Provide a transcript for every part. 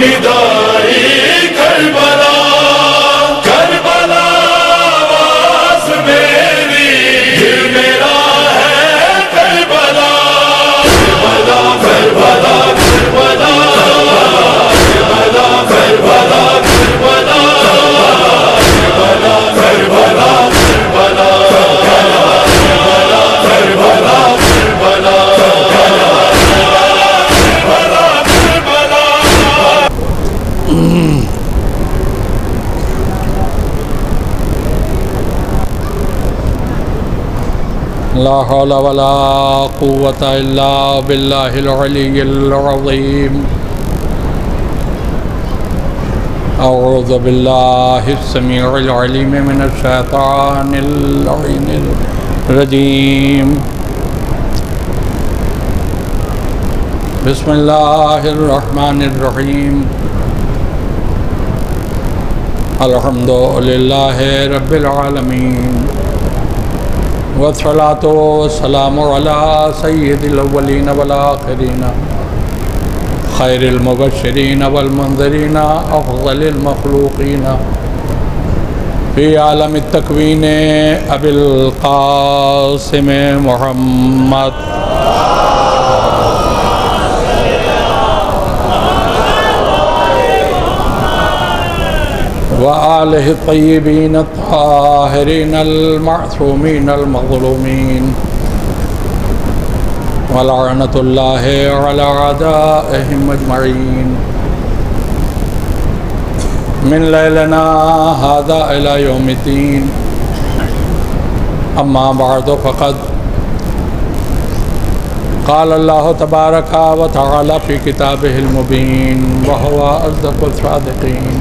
निदाई Karbala Karbala आवाज़ मेरी दिल मेरा है करबला करबला करबला करबला करबला करबला करबला करबला करबला करबला करबला करबला ला हौला वला कुव्वता इल्ला बिल्लाहिल अलिय्यिल अज़ीम। अऊज़ु बिल्लाहिस समीउल अलीम मिनश शैतानिर रजीम। बिस्मिल्लाहिर रहमानिर रहीम। अल्हम्दुलिल्लाहि रब्बिल आलमीन वस्सलातु वस्सलामु अला सय्यिदिल अव्वलीन वल आखिरीन खैरिल मुबश्शिरीन वल मुनज़िरीन अफ़ज़लिल मख़लूक़ीन फ़ी आलमित तकवीन अबिल क़ासिम मुहम्मद व आलिहि तय्यबीन ताहिरीन अल-मअसूमीन अल-मज़लूमीन व लअनतुल्लाहि अला अअदाइहिम अजमईन मिन लैलिना हाज़ा इला यौमिद्दीन। अम्मा बअद फ़क़द क़ाल अल्लाहु तबारक व तआला फ़ी किताबिहिल मुबीन व हुवा अस्दक़ुस सादिक़ीन।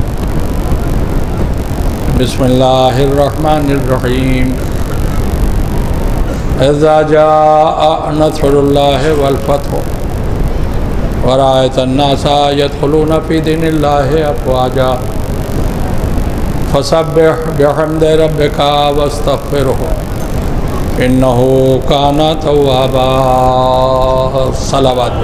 बिस्मिल्लाहिर्रहमानिर्रहीम। इज़ा जाअ नस्रुल्लाहि वल फ़त्हु व रअयतन नासा यदख़ुलूना फ़ी दीनिल्लाहि अफ़वाजा फसब्बिह बिहम्दि रब्बिका वस्तग़फ़िरहु इन्नहु काना तव्वाबा। सलावत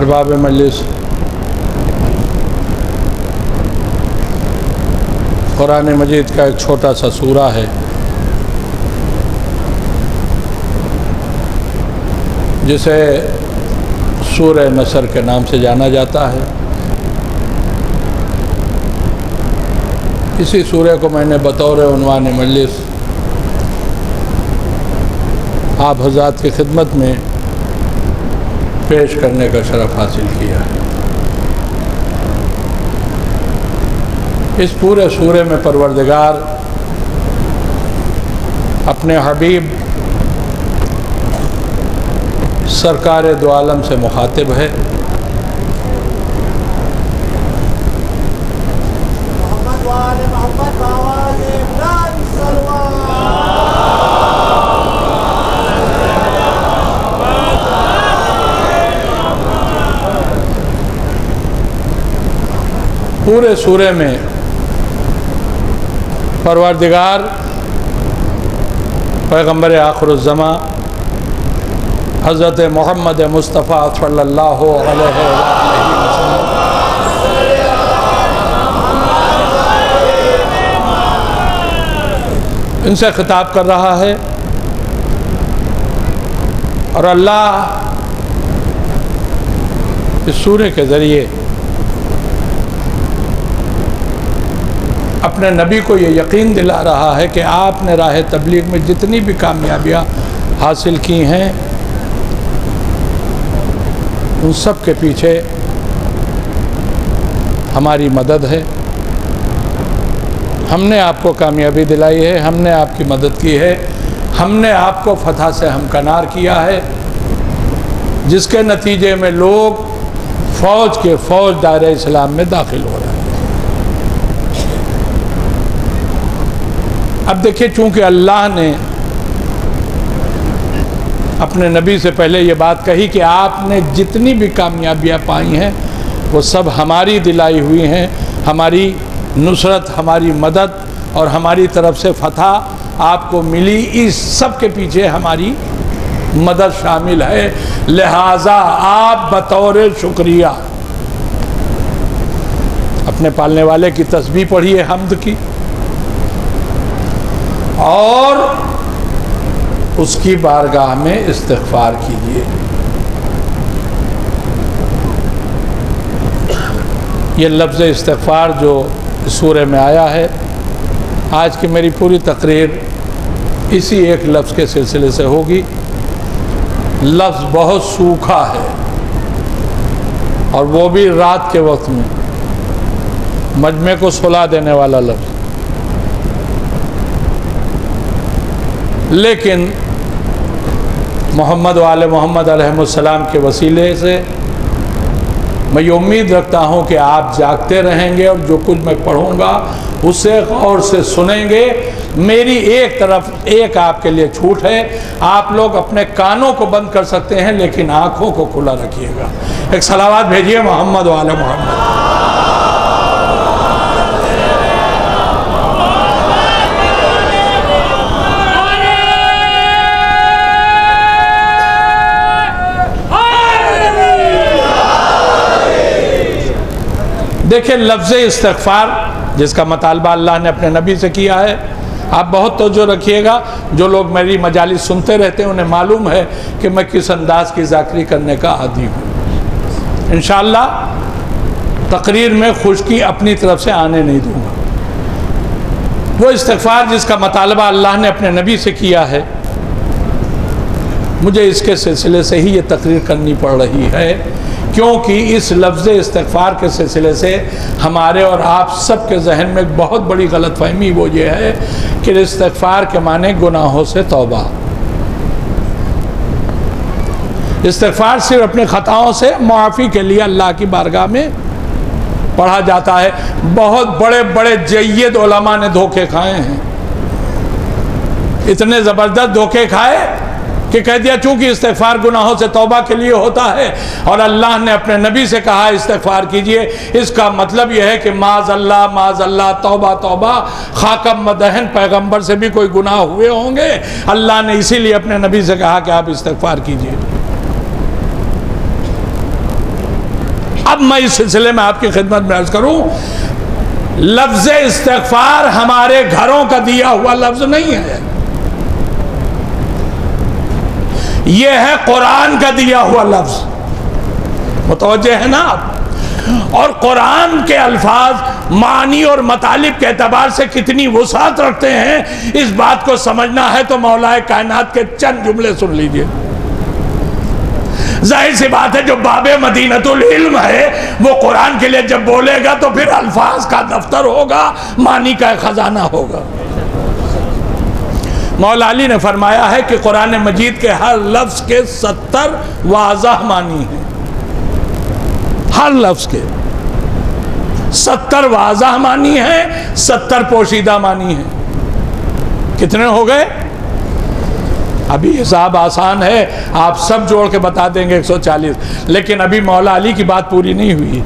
अरबाब मजलिस, कुरान मजीद का एक छोटा सा सूरा है जिसे सूरह नसर के नाम से जाना जाता है। इसी सूरह को मैंने बतौर उन्वान मजलिस आप हज़रात की खिदमत में पेश करने का शरफ़ हासिल किया है। इस पूरे सूरे में परवरदिगार अपने हबीब सरकार दो आलम से मुखातिब है। पूरे सूरे में परवरदिगार पैगम्बर आखिरुज़्ज़मा हज़रत मोहम्मद मुस्तफ़ा सल्लल्लाहु अलैहि वसल्लम इनसे खिताब कर रहा है और अल्लाह इस सूरे के ज़रिए अपने नबी को ये यकीन दिला रहा है कि आपने राह तबलीग में जितनी भी कामयाबियाँ हासिल की हैं उन सब के पीछे हमारी मदद है। हमने आपको कामयाबी दिलाई है, हमने आपकी मदद की है, हमने आपको फतह से हमकनार किया है, जिसके नतीजे में लोग फ़ौज दायरे इस्लाम में दाखिल हो रहे हैं। अब देखिए, चूँकि अल्लाह ने अपने नबी से पहले ये बात कही कि आपने जितनी भी कामयाबियाँ पाई हैं वो सब हमारी दिलाई हुई हैं, हमारी नुसरत, हमारी मदद और हमारी तरफ से फतह आपको मिली, इस सब के पीछे हमारी मदद शामिल है। लिहाजा आप बतौर शुक्रिया अपने पालने वाले की तस्बीह पढ़िए, हम्द की, और उसकी बारगाह में इस्तिग़फ़ार कीजिए। ये लफ्ज़ इस्तिग़फ़ार जो सूरह में आया है, आज की मेरी पूरी तकरीर इसी एक लफ्ज़ के सिलसिले से होगी। लफ्ज़ बहुत सूखा है और वो भी रात के वक्त में, मजमे को सुला देने वाला लफ्ज़। लेकिन मोहम्मद व आले मोहम्मद अलैहिस्सलाम के वसीले से मैं ये उम्मीद रखता हूँ कि आप जागते रहेंगे और जो कुछ मैं पढ़ूँगा उसे गौर से सुनेंगे। मेरी एक तरफ एक आपके लिए छूट है, आप लोग अपने कानों को बंद कर सकते हैं लेकिन आँखों को खुला रखिएगा। एक सलावत भेजिए मोहम्मद व आले मोहम्मद। देखिए, लफ्ज़ इस्तिग़फ़ार जिसका मतालबा अल्लाह ने अपने नबी से किया है, आप बहुत तवज्जो रखिएगा। जो लोग मेरी मजालिस सुनते रहते हैं उन्हें मालूम है कि मैं किस अंदाज़ की ज़ाकरी करने का आदी हूँ। इंशाअल्लाह तकरीर में खुशकी अपनी तरफ से आने नहीं दूँगा। वो इस्तिग़फ़ार जिसका मतालबा अल्लाह ने अपने नबी से किया है, मुझे इसके सिलसिले से ही ये तकरीर करनी पड़ रही है, क्योंकि इस लफ्ज़ इस्तिग़फ़ार के सिलसिले से हमारे और आप सब के जहन में एक बहुत बड़ी गलतफ़हमी वो ये है कि इस्तिग़फ़ार के माने गुनाहों से तौबा। इस्तिग़फ़ार सिर्फ अपने ख़ताओं से मुआफ़ी के लिए अल्लाह की बारगाह में पढ़ा जाता है। बहुत बड़े बड़े जय्यद उलमा ने धोखे खाए हैं, इतने ज़बरदस्त धोखे खाए कि कह दिया चूंकि इस्तिग़फ़ार गुनाहों से तौबा के लिए होता है और अल्लाह ने अपने नबी से कहा इस्तिग़फ़ार कीजिए, इसका मतलब यह है कि माज़अल्लाह तौबा तौबा, खाकम मदहन पैगंबर से भी कोई गुनाह हुए होंगे, अल्लाह ने इसीलिए अपने नबी से कहा कि आप इस्तिग़फ़ार कीजिए। अब मैं इस सिलसिले में आपकी खिदमत में अर्ज़ करूँ, लफ्ज़ इस्तिग़फ़ार हमारे घरों का दिया हुआ लफ्ज़ नहीं है, ये है कुरान का दिया हुआ लफ्ज़। मुतवज्जे है ना आप? और कुरान के अल्फाज मानी और मतालिब के एतबार से कितनी वसात रखते हैं, इस बात को समझना है तो मौलाए कायनात के चंद जुमले सुन लीजिए। जाहिर सी बात है, जो बाबे मदीनतुल इल्म है वो कुरान के लिए जब बोलेगा तो फिर अल्फाज का दफ्तर होगा, मानी का खजाना होगा। मौला अली ने फरमाया है कि कुरान मजीद के हर लफ्ज़ के 70 वाज़ह मानी हैं, हर लफ्ज़ के 70 वाज़ह मानी हैं, 70 पोशीदा मानी हैं। कितने हो गए? अभी हिसाब आसान है, आप सब जोड़ के बता देंगे 140, लेकिन अभी मौला अली की बात पूरी नहीं हुई।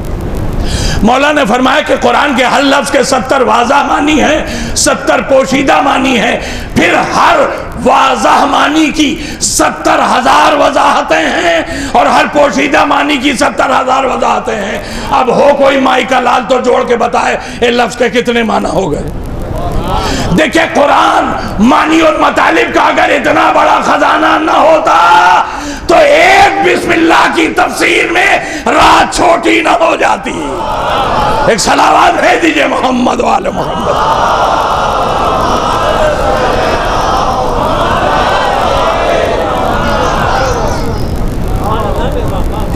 मौला ने फरमाया कि कुरान के हर लफ्ज़ के 70 वाज़ह मानी है, 70 पोशीदा मानी है, फिर हर वाज़ह मानी की 70,000 वजाहतें हैं और हर पोशीदा मानी की 70,000 वजाहतें हैं। अब हो कोई माई का लाल तो जोड़ के बताए ये लफ्ज़ के कितने माना हो गए। देखिए, कुरान मानी और मतालिब का अगर इतना बड़ा खजाना न होता तो एक बिस्मिल्लाह की तफसीर में रात छोटी न हो जाती। एक सलावत भेज दीजिए मोहम्मद वाले मोहम्मद।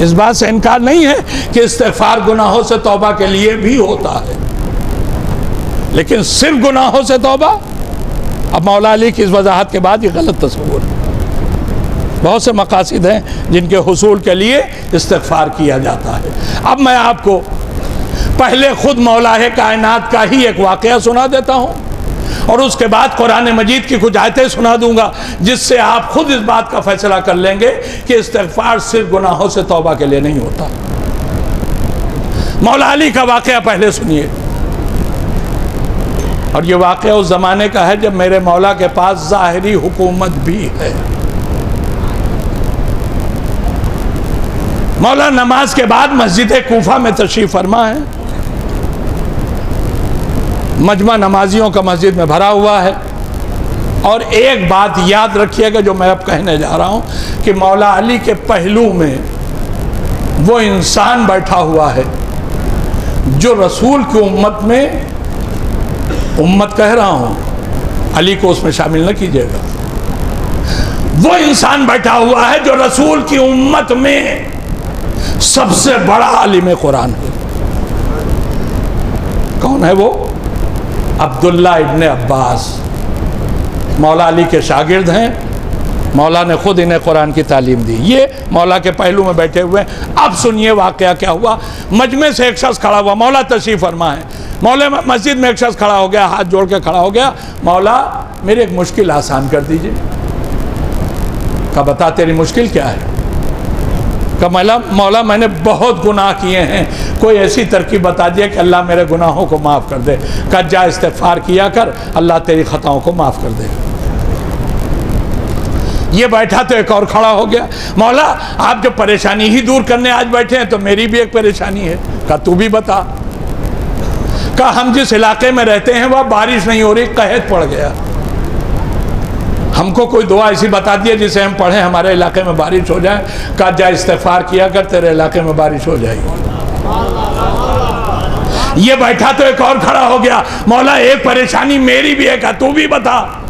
इस बात से इनकार नहीं है कि इस्तिग़फ़ार गुनाहों से तौबा के लिए भी होता है, लेकिन सिर्फ गुनाहों से तौबा। अब मौला अली की इस वजाहत के बाद ये गलत तस्वुर है। बहुत से मकासिद हैं जिनके हुसूल के लिए इस्तिग़फ़ार किया जाता है। अब मैं आपको पहले खुद मौलाए कायनात का ही एक वाक़या सुना देता हूँ और उसके बाद कुरान मजीद की कुछ आयतें सुना दूंगा, जिससे आप खुद इस बात का फैसला कर लेंगे कि इस्तिग़फ़ार सिर्फ गुनाहों से तौबा के लिए नहीं होता। मौला अली का वाक़या पहले सुनिए। और ये वाक़या उस ज़माने का है जब मेरे मौला के पास ज़ाहिरी हुकूमत भी है। मौला नमाज के बाद मस्जिद कूफा में तशरीफ़ फरमा है। मजमा नमाजियों का मस्जिद में भरा हुआ है। और एक बात याद रखिएगा जो मैं अब कहने जा रहा हूँ कि मौला अली के पहलू में वो इंसान बैठा हुआ है जो रसूल की उम्मत में, उम्मत कह रहा हूँ, अली को उसमें शामिल न कीजिएगा, वो इंसान बैठा हुआ है जो रसूल की उम्मत में सबसे बड़ा आलिम कुरान है। कौन है वो? अब्दुल्ला इब्ने अब्बास मौला अली के शागिर्द हैं। मौला ने खुद इन्हें कुरान की तालीम दी। ये मौला के पहलू में बैठे हुए हैं। अब सुनिए वाक़या क्या हुआ। मजमे से एक शख्स खड़ा हुआ, मौला तशरीफ़ फरमा है। मौला मस्जिद में एक शख्स खड़ा हो गया, हाथ जोड़ के खड़ा हो गया, मौला मेरी एक मुश्किल आसान कर दीजिए। कहा बता तेरी मुश्किल क्या है? कहा मौला मैंने बहुत गुनाह किए हैं, कोई ऐसी तरकीब बता दिए कि अल्लाह मेरे गुनाहों को माफ़ कर दे। कहा जा इस्तिग़फ़ार किया कर, अल्लाह तेरी ख़ताओं को माफ़ कर देगा। ये बैठा तो एक और खड़ा हो गया, मौला आप जो परेशानी ही दूर करने आज बैठे हैं तो मेरी भी एक परेशानी है। कहा तू भी बता। कहा हम जिस इलाके में रहते हैं वह बारिश नहीं हो रही, कहत पड़ गया, हमको कोई दुआ ऐसी बता दिए जिसे हम पढ़ें हमारे इलाके में बारिश हो जाए। कहा जा इस्तिग़फ़ार किया कर, तेरे इलाके में बारिश हो जाएगी। ये बैठा तो एक और खड़ा हो गया, मौला एक परेशानी मेरी भी है। कहा तू भी बता।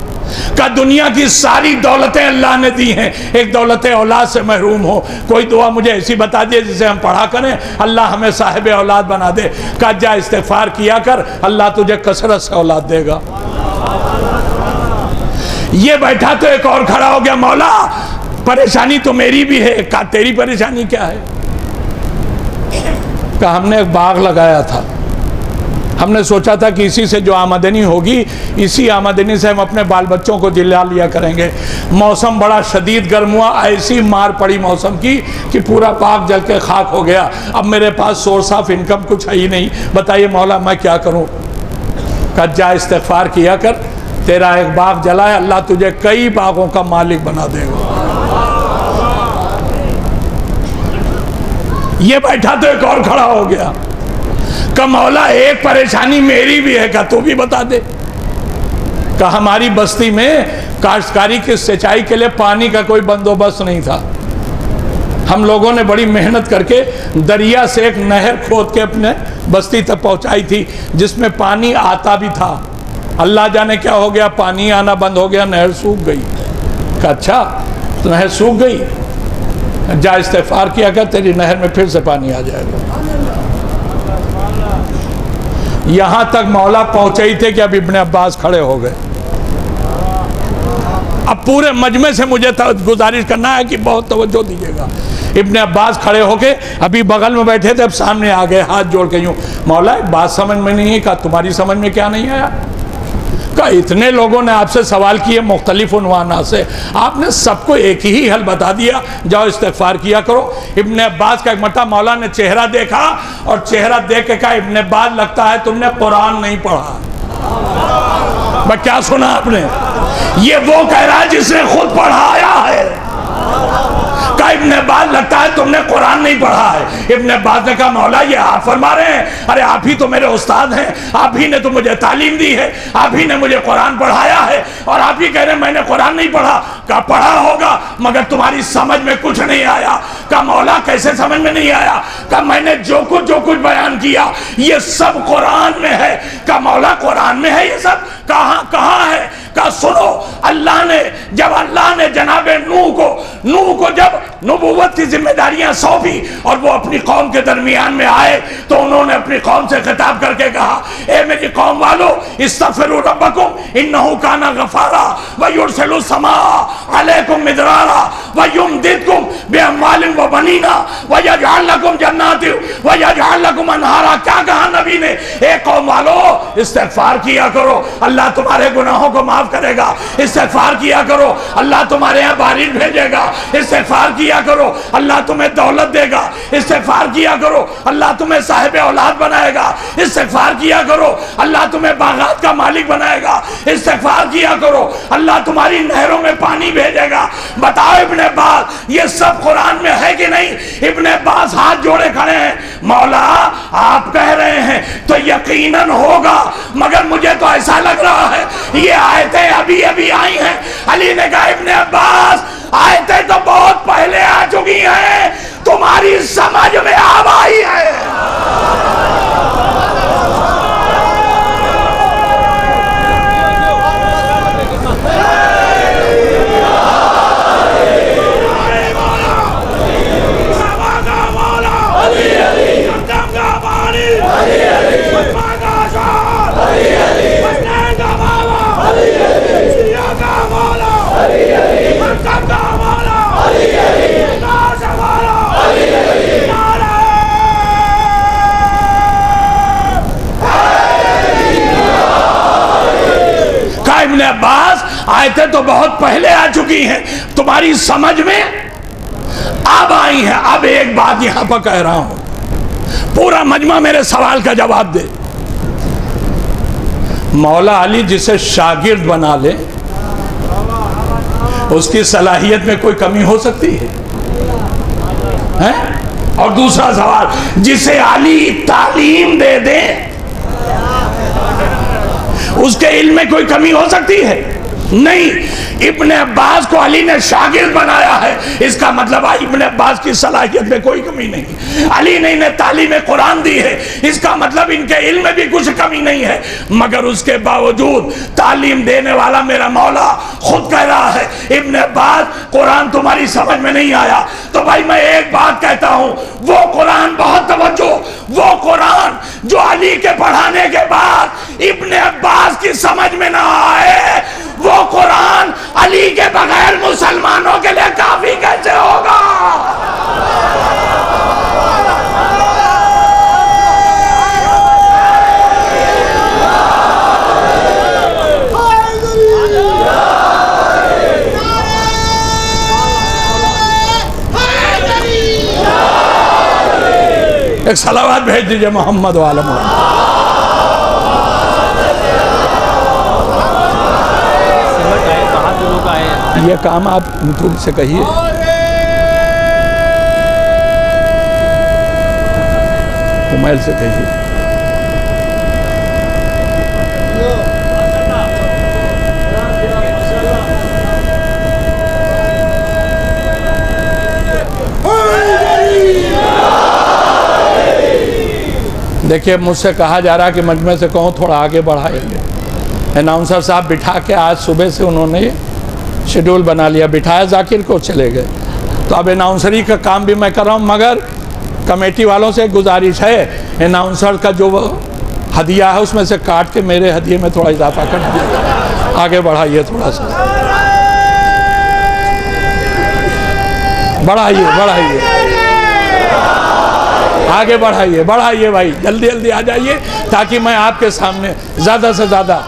कहा दुनिया की सारी दौलतें अल्लाह ने दी हैं, एक दौलत औलाद से महरूम हो, कोई दुआ मुझे ऐसी बता दिए जिसे हम पढ़ा करें, अल्लाह हमें साहिब औलाद बना दे। कहा जा इस्तिग़फ़ार किया कर, अल्लाह तुझे कसरत से औलाद देगा। ये बैठा तो एक और खड़ा हो गया, मौला परेशानी तो मेरी भी है। कहा तेरी परेशानी क्या है? कहा हमने एक बाग लगाया था, हमने सोचा था कि इसी से जो आमदनी होगी, इसी आमदनी से हम अपने बाल बच्चों को दिला लिया करेंगे। मौसम बड़ा शदीद गर्म हुआ, ऐसी मार पड़ी मौसम की कि पूरा बाग जल के खाक हो गया। अब मेरे पास सोर्स ऑफ इनकम कुछ है ही नहीं, बताइए मौला मैं क्या करूं? कहा जा इस्तिग़फ़ार किया कर, तेरा एक बाग जला है, अल्लाह तुझे कई बागों का मालिक बना देगा। ये बैठा तो एक और खड़ा हो गया, कहा मौला एक परेशानी मेरी भी है। कहा तू भी बता दे। कहा हमारी बस्ती में काश्तकारी की सिंचाई के लिए पानी का कोई बंदोबस्त नहीं था। हम लोगों ने बड़ी मेहनत करके दरिया से एक नहर खोद के अपने बस्ती तक पहुंचाई थी, जिसमें पानी आता भी था। अल्लाह जाने क्या हो गया, पानी आना बंद हो गया, नहर सूख गई। कहा अच्छा तो नहर सूख गई, जा इस्तिग़फ़ार किया कर, तेरी नहर में फिर से पानी आ जाएगा। यहां तक मौला पहुंचे ही थे कि अब इब्ने अब्बास खड़े हो गए। अब पूरे मजमे से मुझे गुजारिश करना है कि बहुत तवज्जो दीजिएगा। इब्ने अब्बास खड़े होके अभी बगल में बैठे थे, अब सामने आ गए हाथ जोड़ के यूं, मौला एक बात समझ में नहीं है। कहा तुम्हारी समझ में क्या नहीं आया? कहा इतने लोगों ने आपसे सवाल किए मुख्तलिफ उन्वाना से, आपने सबको एक ही हल बता दिया, जाओ इस्तिग़फ़ार किया करो। इब्ने अब्बास का एक मरतबा मौला ने चेहरा देखा और चेहरा देख के कहा इब्ने अब्बास लगता है तुमने कुरान नहीं पढ़ा। मैं क्या सुना आपने? ये वो कह रहा है जिसने खुद पढ़ाया है। कहा इब्ने अब्बास लगता है तुमने कुरान नहीं पढ़ा है। इब्ने अब्बास ने कहा मौला ये आप फरमा रहे हैं, अरे आप ही तो मेरे उस्ताद हैं, आप ही ने तो मुझे तालीम दी है, आप ही ने मुझे कुरान पढ़ाया है और आप ही कह रहे हैं मैंने कुरान नहीं पढ़ा। कहा पढ़ा होगा मगर तुम्हारी समझ में कुछ नहीं आया। कहा मौला कैसे समझ में नहीं आया? कहा मैंने जो कुछ बयान किया ये सब कुरान में है। कहा मौला कुरान में है ये सब? कहाँ है? कहा सुनो, अल्लाह ने जनाबे नूह को जब नबूवत की जिम्मेदारियां सौंपी और वो अपनी कौम के दरमियान में आए तो उन्होंने अपनी कौम से खिताब करके कहा, ए मेरी कौम वालों इस्तग़फ़िरू रब्बकुम इन्नहु काना गफ़ारा व युरसिलु समा अलैकुम मिदरारा व युमदिदकुम बिअम्वालिन व बनीना व यजअल लकुम जन्नातिन व यजअल लकुम अनहारा। क्या कहा नबी ने? ए कौम वालों इस्तिग़फ़ार किया करो, अल्लाह तुम्हारे गुनाहों को माफ करेगा। इस्तिग़फ़ार किया करो, अल्लाह तुम्हारे यहाँ बारिश भेजेगा। इस्तिग़फ़ार किया करो, अल्लाह तुम्हें दौलत देगा। इस्तिग़फ़ार किया करो, अल्लाह तुम्हें साहिब औलाद बनाएगा। इस्तिग़फ़ार किया करो, अल्लाह तुम्हें बागात का मालिक बनाएगा। इस्तिग़फ़ार किया करो, अल्लाह तुम्हारी नहरों में पानी भेजेगा। बताओ इब्ने अब्बास, ये सब कुरान में है कि नहीं? इब्ने अब्बास हाथ जोड़े खड़े हैं, मौला आप कह रहे हैं तो यकीनन होगा, मगर मुझे तो ऐसा लग रहा है ये आयतें अभी अभी आई हैं। अली ने कहा इब्ने अब्बास, आयतें तो बहुत पहले आ चुकी हैं, तुम्हारी समझ में अब आई है। इब्ने अब्बास, आयतें तो बहुत पहले आ चुकी हैं, तुम्हारी समझ में अब आई हैं। अब एक बात यहां पर कह रहा हूं, पूरा मजमा मेरे सवाल का जवाब दे। मौला अली जिसे शागिर्द बना ले, उसकी सलाहियत में कोई कमी हो सकती है? और दूसरा सवाल, जिसे अली तालीम दे दे, उसके इल्म में कोई कमी हो सकती है? नहीं। इब्ने अब्बास को अली ने शागिर्द बनाया है, इसका मतलब इब्ने अब्बास की सलाहियत में कोई कमी नहीं। अली ने इन्हें तालीम कुरान दी है, इसका मतलब इनके इल्म में भी कुछ कमी नहीं है। मगर उसके बावजूद तालीम देने वाला मेरा मौला खुद कह रहा है, इब्ने अब्बास कुरान तुम्हारी समझ में नहीं आया। तो भाई मैं एक बात कहता हूं, वो कुरान, बहुत तवज्जो, वो कुरान जो अली के पढ़ाने के बाद इब्ने अब्बास की समझ में ना आए, वो कुरान अली के बगैर मुसलमानों के लिए काफी कैसे होगा? एक सलावत भेज दीजिए मोहम्मद वाले मोहम्मद। ये काम आप मुतूब से कहिए। उमैल से कहिए। देखिए, मुझसे कहा जा रहा है कि मजमे से कहूँ थोड़ा आगे बढ़ाएंगे। अनाउंसर साहब बिठा के आज सुबह से उन्होंने शेड्यूल बना लिया, बिठाया जाकिर को, चले गए। तो अब अनाउंसरी का काम भी मैं कर रहा हूँ, मगर कमेटी वालों से गुजारिश है, अनाउंसर का जो हदिया है उसमें से काट के मेरे हदिये में थोड़ा इजाफा कर दीजिए। आगे बढ़ाइए, थोड़ा सा बढ़ाइए, आगे बढ़ाइए भाई, जल्दी जल्दी आ जाइए, ताकि मैं आपके सामने ज़्यादा से ज़्यादा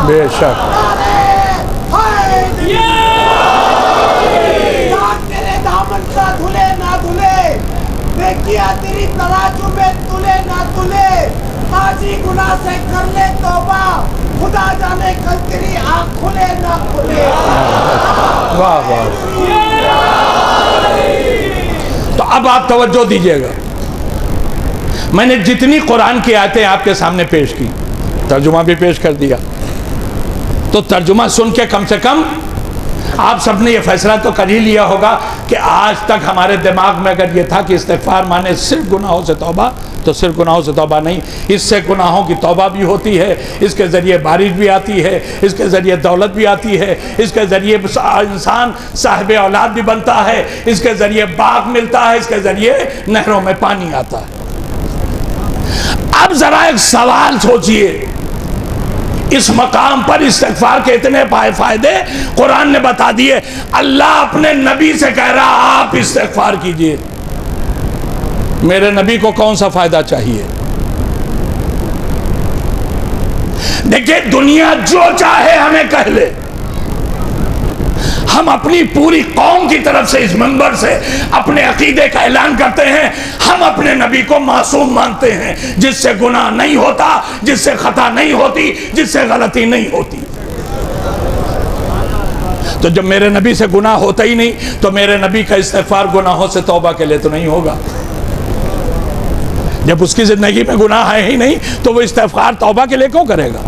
बेशक तेरे दामन का अल्लाह से कर ले तौबा, खुदा जाने कल तेरी आँख खुले ना खुले। वाह वाह। तो अब आप तवज्जो दीजिएगा, मैंने जितनी कुरान की आयतें आपके सामने पेश की, तर्जुमा भी पेश कर दिया, तो तर्जुमा सुन के कम से कम आप सबने ये फैसला तो कर ही लिया होगा कि आज तक हमारे दिमाग में अगर ये था कि इस्तिग़फ़ार माने सिर्फ गुनाहों से तौबा, तो सिर्फ गुनाहों से तौबा नहीं, इससे गुनाहों की तौबा भी होती है, इसके ज़रिए बारिश भी आती है, इसके ज़रिए दौलत भी आती है, इसके ज़रिए इंसान साहिब औलाद भी बनता है, इसके ज़रिए बाग मिलता है, इसके ज़रिए नहरों में पानी आता है। अब ज़रा एक सवाल सोचिए, इस मकाम पर इस्तिग़फ़ार के इतने फ़ायदे कुरान ने बता दिए, अल्लाह अपने नबी से कह रहा आप इस्तिग़फ़ार कीजिए। मेरे नबी को कौन सा फायदा चाहिए? देखिए, दुनिया जो चाहे हमें कह ले, हम अपनी पूरी कौम की तरफ से इस मंबर से अपने अकीदे का ऐलान करते हैं, हम अपने नबी को मासूम मानते हैं, जिससे गुनाह नहीं होता, जिससे खता नहीं होती, जिससे गलती नहीं होती। तो जब मेरे नबी से गुनाह होता ही नहीं, तो मेरे नबी का इस्तिग़फ़ार गुनाहों से तौबा के लिए तो नहीं होगा। जब उसकी जिंदगी में गुनाह है ही नहीं, तो वो इस्तिग़फ़ार तौबा के लिए क्यों करेगा?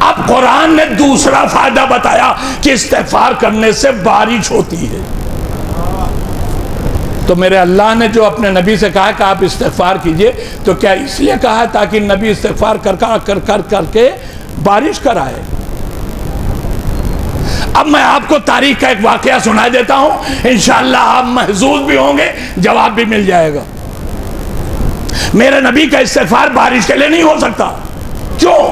अब कुरान ने दूसरा फायदा बताया कि इस्तिग़फ़ार करने से बारिश होती है। तो मेरे अल्लाह ने जो अपने नबी से कहा कि आप इस्तिग़फ़ार कीजिए, तो क्या इसलिए कहा ताकि नबी इस्तिग़फ़ार करके बारिश कराए? अब मैं आपको तारीख का एक वाकया सुना देता हूं, इंशाअल्लाह आप महज़ूज़ भी होंगे, जवाब भी मिल जाएगा। मेरे नबी का इस्तिग़फ़ार बारिश के लिए नहीं हो सकता। क्यों?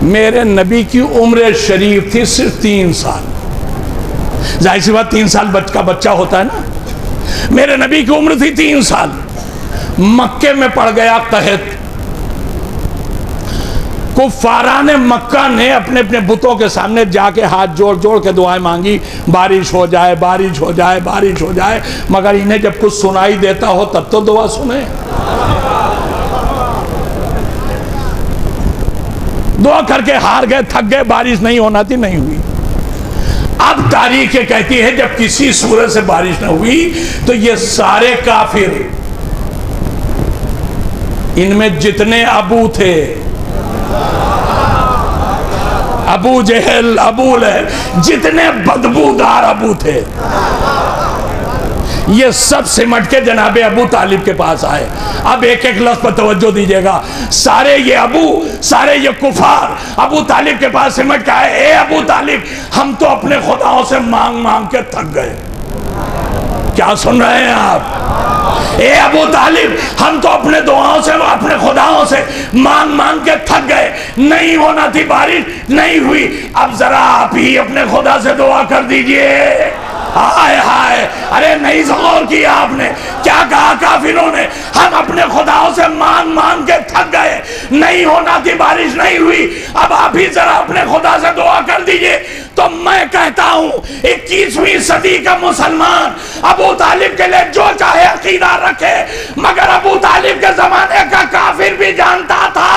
मेरे नबी की उम्र शरीफ थी सिर्फ 3 साल। जाहिर सी बात, 3 साल का बच्चा होता है ना। मेरे नबी की उम्र थी 3 साल। मक्के में पड़ गया कहत। कुफारान मक्का ने अपने अपने बुतों के सामने जाके हाथ जोड़ जोड़ के दुआएं मांगी, बारिश हो जाए, बारिश हो जाए, बारिश हो जाए। मगर इन्हें जब कुछ सुनाई देता हो तब तो दुआ सुने। दुआ करके हार गए, थक गए, बारिश नहीं होना थी, नहीं हुई। अब तारीख कहती है जब किसी सूरत से बारिश न हुई तो ये सारे काफिर, इनमें जितने अबू थे, अबू जहल, अबू लहब, जितने बदबूदार अबू थे, ये सब सिमट के जनाबे अबू तालिब के पास आए। अब एक एक लफ्ज़ पर तवज्जो दीजिएगा। सारे ये अबू, सारे ये कुफार अबू तालिब के पास सिमट के आए। ए अबू तालिब, हम तो अपने खुदाओं से मांग मांग के थक गए। क्या सुन रहे हैं आप? ए अबू तालिब, हम तो अपने दुआओं से, अपने खुदाओं से मांग मांग के थक गए। नहीं होना थी बारिश, नहीं हुई। अब जरा आप ही अपने खुदा से दुआ कर दीजिए। हाय हाय, अरे नहीं गौर किया आपने? क्या कहा काफिरों ने? हम अपने खुदाओं से मांग मांग के थक गए, नहीं होना थी बारिश, नहीं हुई। अब आप ही जरा अपने खुदा से दुआ कर दीजिए। तो मैं कहता हूं 21वीं सदी का मुसलमान अबू तालिब के लिए जो चाहे अकीदा रखे, मगर अबू तालिब के जमाने का काफिर भी जानता था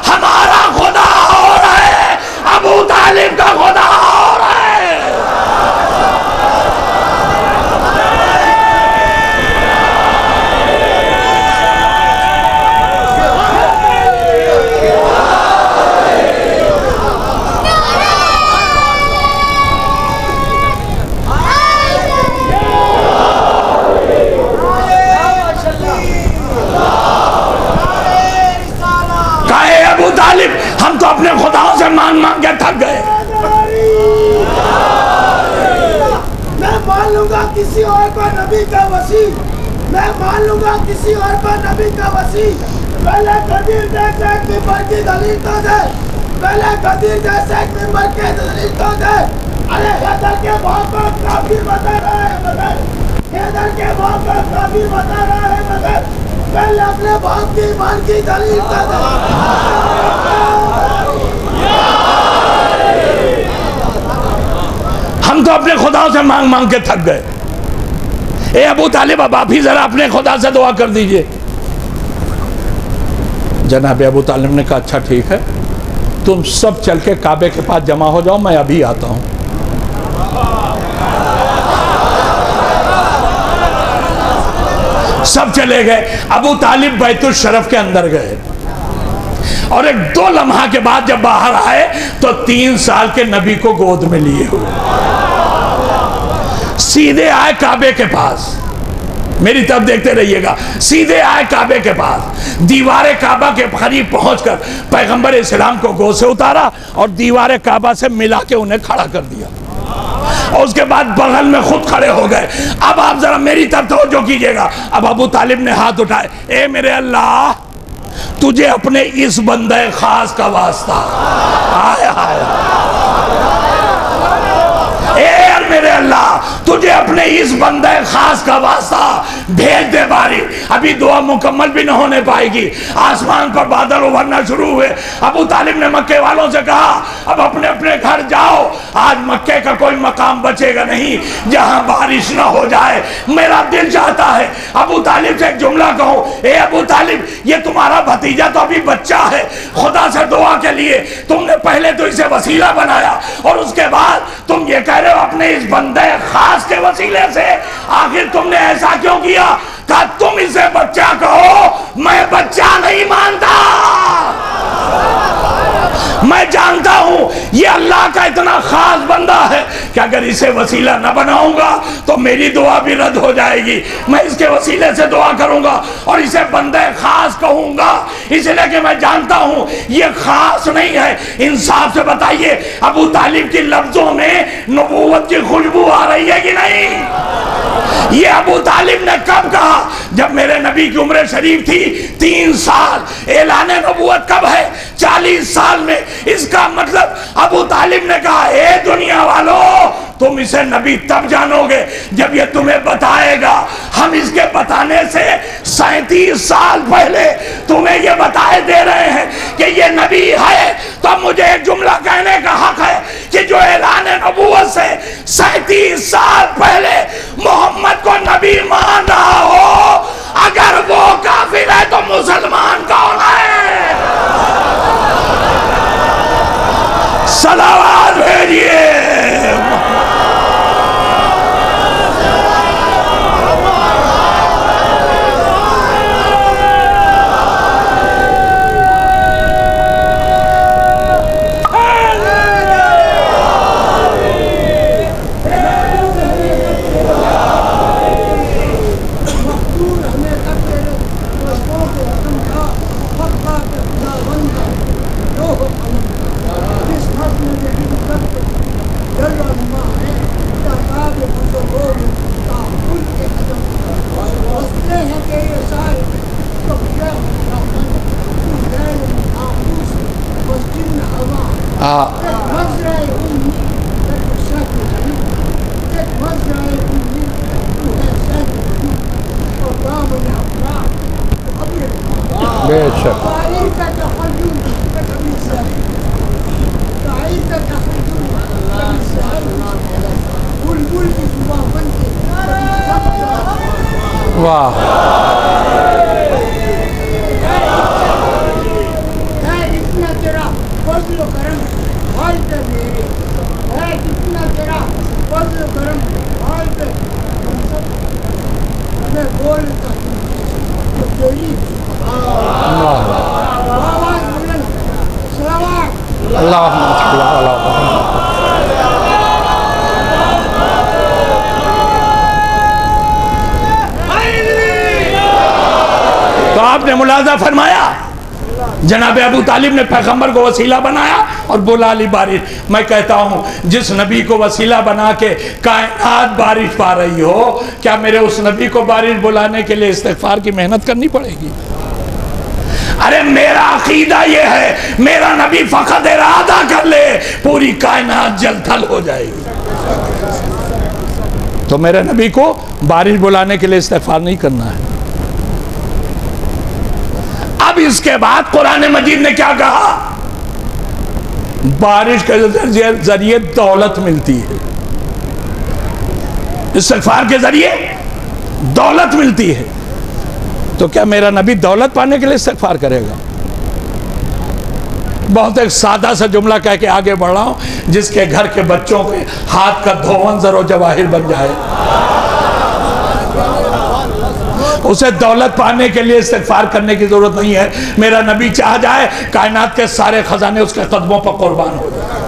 हमारा खुदा और है, अबू तालिब का खुदा और है। हम तो अपने खुदाओं से मांग मांग के थक गए। मैं मान लूंगा किसी और पर नबी का वसी, मैं मान लूंगा किसी और पर नबी का वसी। पहले कदीर जैसे एक मिंबर की दलील तो दे, पहले कदीर जैसे एक मिंबर की दलील तो दे। अरे हैदर के बाप को काफिर बता रहा है, मगर हैदर के बाप को काफिर बता रहा है, मगर पहले अपने बाप की ईमान की दलील तो दे। हम तो अपने खुदाओं से मांग मांग के थक गए। ए अबू तालिब, अब आप ही जरा अपने खुदा से दुआ कर दीजिए। जनाब अबू तालिब ने कहा अच्छा ठीक है, तुम सब चल के काबे के पास जमा हो जाओ, मैं अभी आता हूँ। सब चले गए। अबू तालिब बैतुल शरफ के अंदर गए और एक 2 लम्हा के बाद जब बाहर आए तो 3 साल के नबी को गोद में लिए हुए सीधे आए काबे के पास। मेरी तरफ देखते रहिएगा। सीधे आए काबे के पास, दीवारे काबा के करीब पहुंचकर पैगंबर इस्लाम को गोद से उतारा और दीवारे काबा से मिला के उन्हें खड़ा कर दिया और उसके बाद बगल में खुद खड़े हो गए। अब आप जरा मेरी तरफ तवज्जो कीजिएगा। अब अबू तालिब ने हाथ उठाए, ए मेरे अल्लाह, तुझे अपने इस बंदे खास का वास्ता, आय हाय, ए मेरे अल्लाह, तुझे अपने इस बंदे खास का वास्ता भेज दे बारी। अभी दुआ मुकम्मल भी न होने पाएगी, आसमान पर बादल उभरना शुरू हुए। अबू तालिब ने मक्के वालों से कहा अब अपने अपने घर जाओ, आज मक्के का कोई मकाम बचेगा नहीं जहां बारिश ना हो जाए। मेरा दिल चाहता है अबू तालिब से एक जुमला कहूं, ए अबू तालिब, ये तुम्हारा भतीजा तो अभी बच्चा है, खुदा से दुआ के लिए तुमने पहले तो इसे वसीला बनाया और उसके बाद तुम ये कह रहे हो अपने इस बंदे खास के वसीले से, आखिर तुमने ऐसा क्यों किया? कहा तुम इसे बच्चा कहो, मैं बच्चा नहीं मानता, मैं जानता हूं ये अल्लाह का इतना खास बंदा है कि अगर इसे वसीला न बनाऊंगा तो मेरी दुआ भी रद्द हो जाएगी। मैं इसके वसीले से दुआ करूंगा और इसे बंदे खास कहूंगा, इसलिए कि मैं जानता हूं ये खास नहीं है। इंसाफ से बताइए, अबू तालिब की लफ्जों में नबूवत की खुशबू आ रही है कि नहीं? ये अबू तालिब ने कब कहा? जब मेरे नबी की उम्र शरीफ थी 3 साल। ऐलाने नबूवत कब है? 40 साल में। इसका मतलब अबू तालिब ने कहा, ए दुनिया वालों, तुम इसे नबी तब जानोगे जब ये तुम्हें बताएगा। हम इसके बताने से 37 साल पहले तुम्हें ये बताए दे रहे हैं कि ये नबी है, तो मुझे एक जुमला कहने का हक है कि जो ऐलान नबूवत से 37 साल पहले मोहम्मद को नबी मान रहा हो, अगर वो काफिर है तो मुसलमान कौन है? सलावत भेजिए। बेशक वाह, इतना तेरा फजल करम हाल पे मेरे है, इतना तेरा फजल करम हाल पे मैं बोलता तो तेरी तो आपने मुलाजा फरमाया, जनाब अबू तालिब ने पैगंबर को वसीला बनाया और बुला ली बारिश। मैं कहता हूं जिस नबी को वसीला बना के कायनात बारिश पा रही हो, क्या मेरे उस नबी को बारिश बुलाने के लिए इस्तिग़फ़ार की मेहनत करनी पड़ेगी? अरे मेरा अकीदा ये है, मेरा नबी फकत इरादा कर ले पूरी कायनात जल थल हो जाएगी। तो मेरे नबी को बारिश बुलाने के लिए इस्तिग़फ़ार नहीं करना है। अब इसके बाद कुरान मजीद ने क्या कहा? बारिश के जरिए दौलत मिलती है, इस्तिग़फ़ार के जरिए दौलत मिलती है। तो क्या मेरा नबी दौलत पाने के लिए इस्तिग़फ़ार करेगा? बहुत एक सादा सा जुमला कह के आगे बढ़ रहा हूं, जिसके घर के बच्चों के हाथ का धोवन जरो जवाहिर बन जाए, उसे दौलत पाने के लिए इस्तिग़फ़ार करने की जरूरत नहीं है। मेरा नबी चाह जाए कायनात के सारे खजाने उसके कदमों पर कुर्बान हो जाए।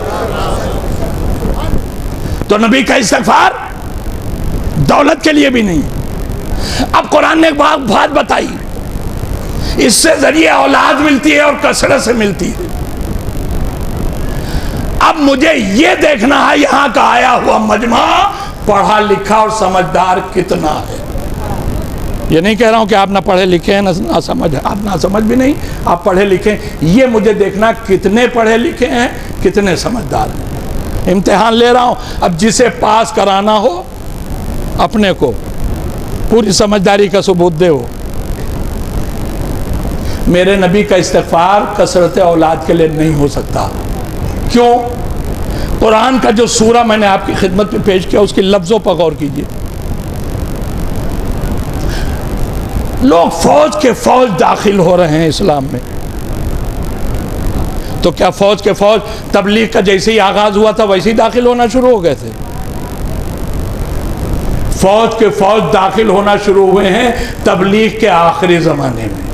तो नबी का इस्तिग़फ़ार दौलत के लिए भी नहीं। अब कुरान ने एक बात बताई, इससे जरिए औलाद मिलती है और कसरत से मिलती है। अब मुझे यह देखना है यहां का आया हुआ मजमा पढ़ा लिखा और समझदार कितना है। ये नहीं कह रहा हूं कि आप ना पढ़े लिखे हैं ना समझ, आप ना समझ भी नहीं, आप पढ़े लिखे हैं। ये मुझे देखना कितने पढ़े लिखे हैं, कितने समझदार हैं। इम्तिहान ले रहा हूं, अब जिसे पास कराना हो अपने को पूरी समझदारी का सबूत दे। हो मेरे नबी का इस्तिग़फ़ार कसरत औलाद के लिए नहीं हो सकता। क्यों? कुरान का जो सूरा मैंने आपकी खिदमत में पेश किया उसके लफ्ज़ों पर गौर कीजिए। लोग फौज के फौज दाखिल हो रहे हैं इस्लाम में, तो क्या फौज के फौज तबलीग का जैसे ही आगाज हुआ था वैसे ही दाखिल होना शुरू हो गए थे? फौज के फौज दाखिल होना शुरू हुए हैं तबलीग के आखिरी ज़माने में।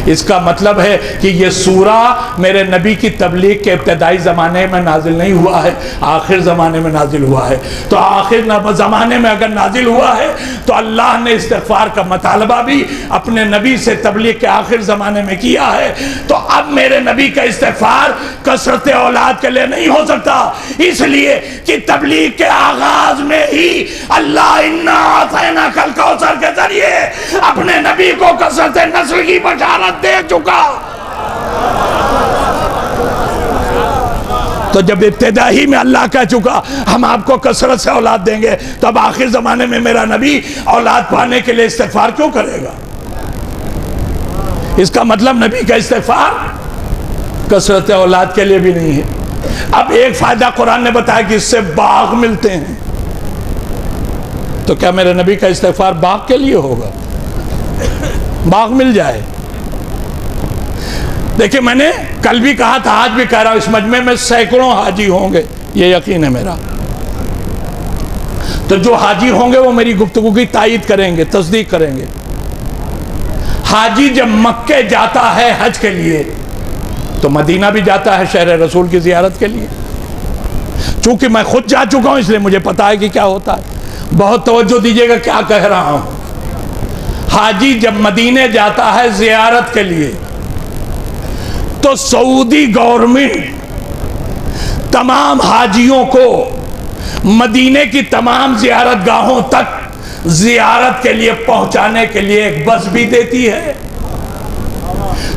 इसका मतलब है कि यह सूरा मेरे नबी की तबलीग के इब्तदाई ज़माने में नाजिल नहीं हुआ है, आखिर ज़माने में नाजिल हुआ है। तो आखिर ज़माने में अगर नाजिल हुआ है तो अल्लाह ने इस्तिग़फ़ार का मुतालबा भी अपने नबी से तबलीग के आखिर ज़माने में किया है। तो अब मेरे नबी का इस्तिग़फ़ार कसरत औलाद के लिए नहीं हो सकता, इसलिए कि तबलीग के आगाज में ही अल्लाह इन्ना अतैना कल कौसर के जरिए अपने नबी को कसरत नस्ल की बशारत दे चुका। तो जब इब्तिदा ही में अल्लाह कह चुका हम आपको कसरत से औलाद देंगे, तो अब आखिर जमाने में मेरा नबी औलाद पाने के लिए इस्तिग़फ़ार क्यों करेगा? इसका मतलब नबी का इस्तिग़फ़ार कसरत औलाद के लिए भी नहीं है। अब एक फायदा कुरान ने बताया कि इससे बाग मिलते हैं, तो क्या मेरे नबी का इस्तिग़फ़ार बाग के लिए होगा? बाग मिल जाए। देखिए मैंने कल भी कहा था, आज भी कह रहा हूं, इस मजमे में सैकड़ों हाजी होंगे, ये यकीन है मेरा। तो जो हाजी होंगे वो मेरी गुफ्तगू की तायीद करेंगे, तस्दीक करेंगे। हाजी जब मक्के जाता है हज के लिए तो मदीना भी जाता है शहर रसूल की जियारत के लिए। चूंकि मैं खुद जा चुका हूं इसलिए मुझे पता है कि क्या होता है। बहुत तवज्जो दीजिएगा क्या कह रहा हूं। हाजी जब मदीने जाता है जियारत के लिए तो सऊदी गवर्नमेंट तमाम हाजियों को मदीने की तमाम जियारत गाहों तक जियारत के लिए पहुंचाने के लिए एक बस भी देती है,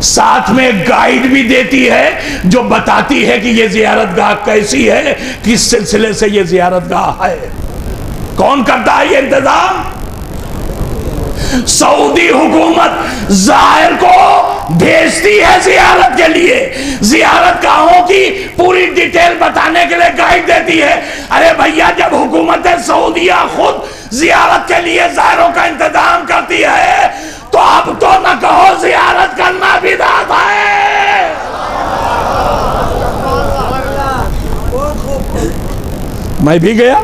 साथ में गाइड भी देती है जो बताती है कि यह जियारत गाह कैसी है, किस सिलसिले से यह जियारत गाह है। कौन करता है ये इंतजाम? सऊदी हुकूमत जाहिर को भेजती है जियारत के लिए, जियारत गाहों की पूरी डिटेल बताने के लिए गाइड देती है। अरे भैया, जब हुकूमत सऊदिया खुद जियारत के लिए जाहिरों का इंतजाम करती है तो अब तो न कहो जियारत करना बिदअत है। मैं भी गया,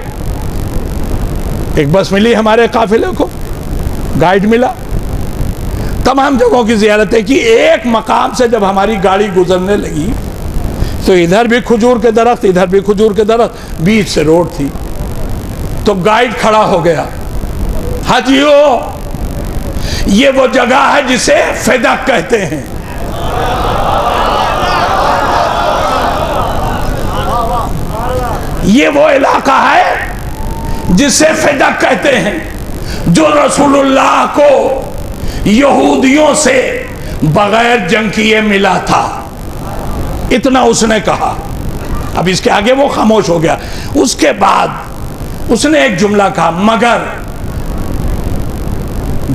एक बस मिली हमारे काफिले को, गाइड मिला, तमाम जगहों की जियारतें की। एक मकाम से जब हमारी गाड़ी गुजरने लगी तो इधर भी खजूर के दरख्त, इधर भी खजूर के दरख्त, बीच से रोड थी। तो गाइड खड़ा हो गया, हाजियो ये वो जगह है जिसे फिदक कहते हैं। ये वो इलाका है जिसे फिदक कहते हैं, जो रसूलुल्लाह को यहूदियों से बगैर जंग किए मिला था। इतना उसने कहा। अब इसके आगे वो खामोश हो गया। उसके बाद उसने एक जुमला कहा, मगर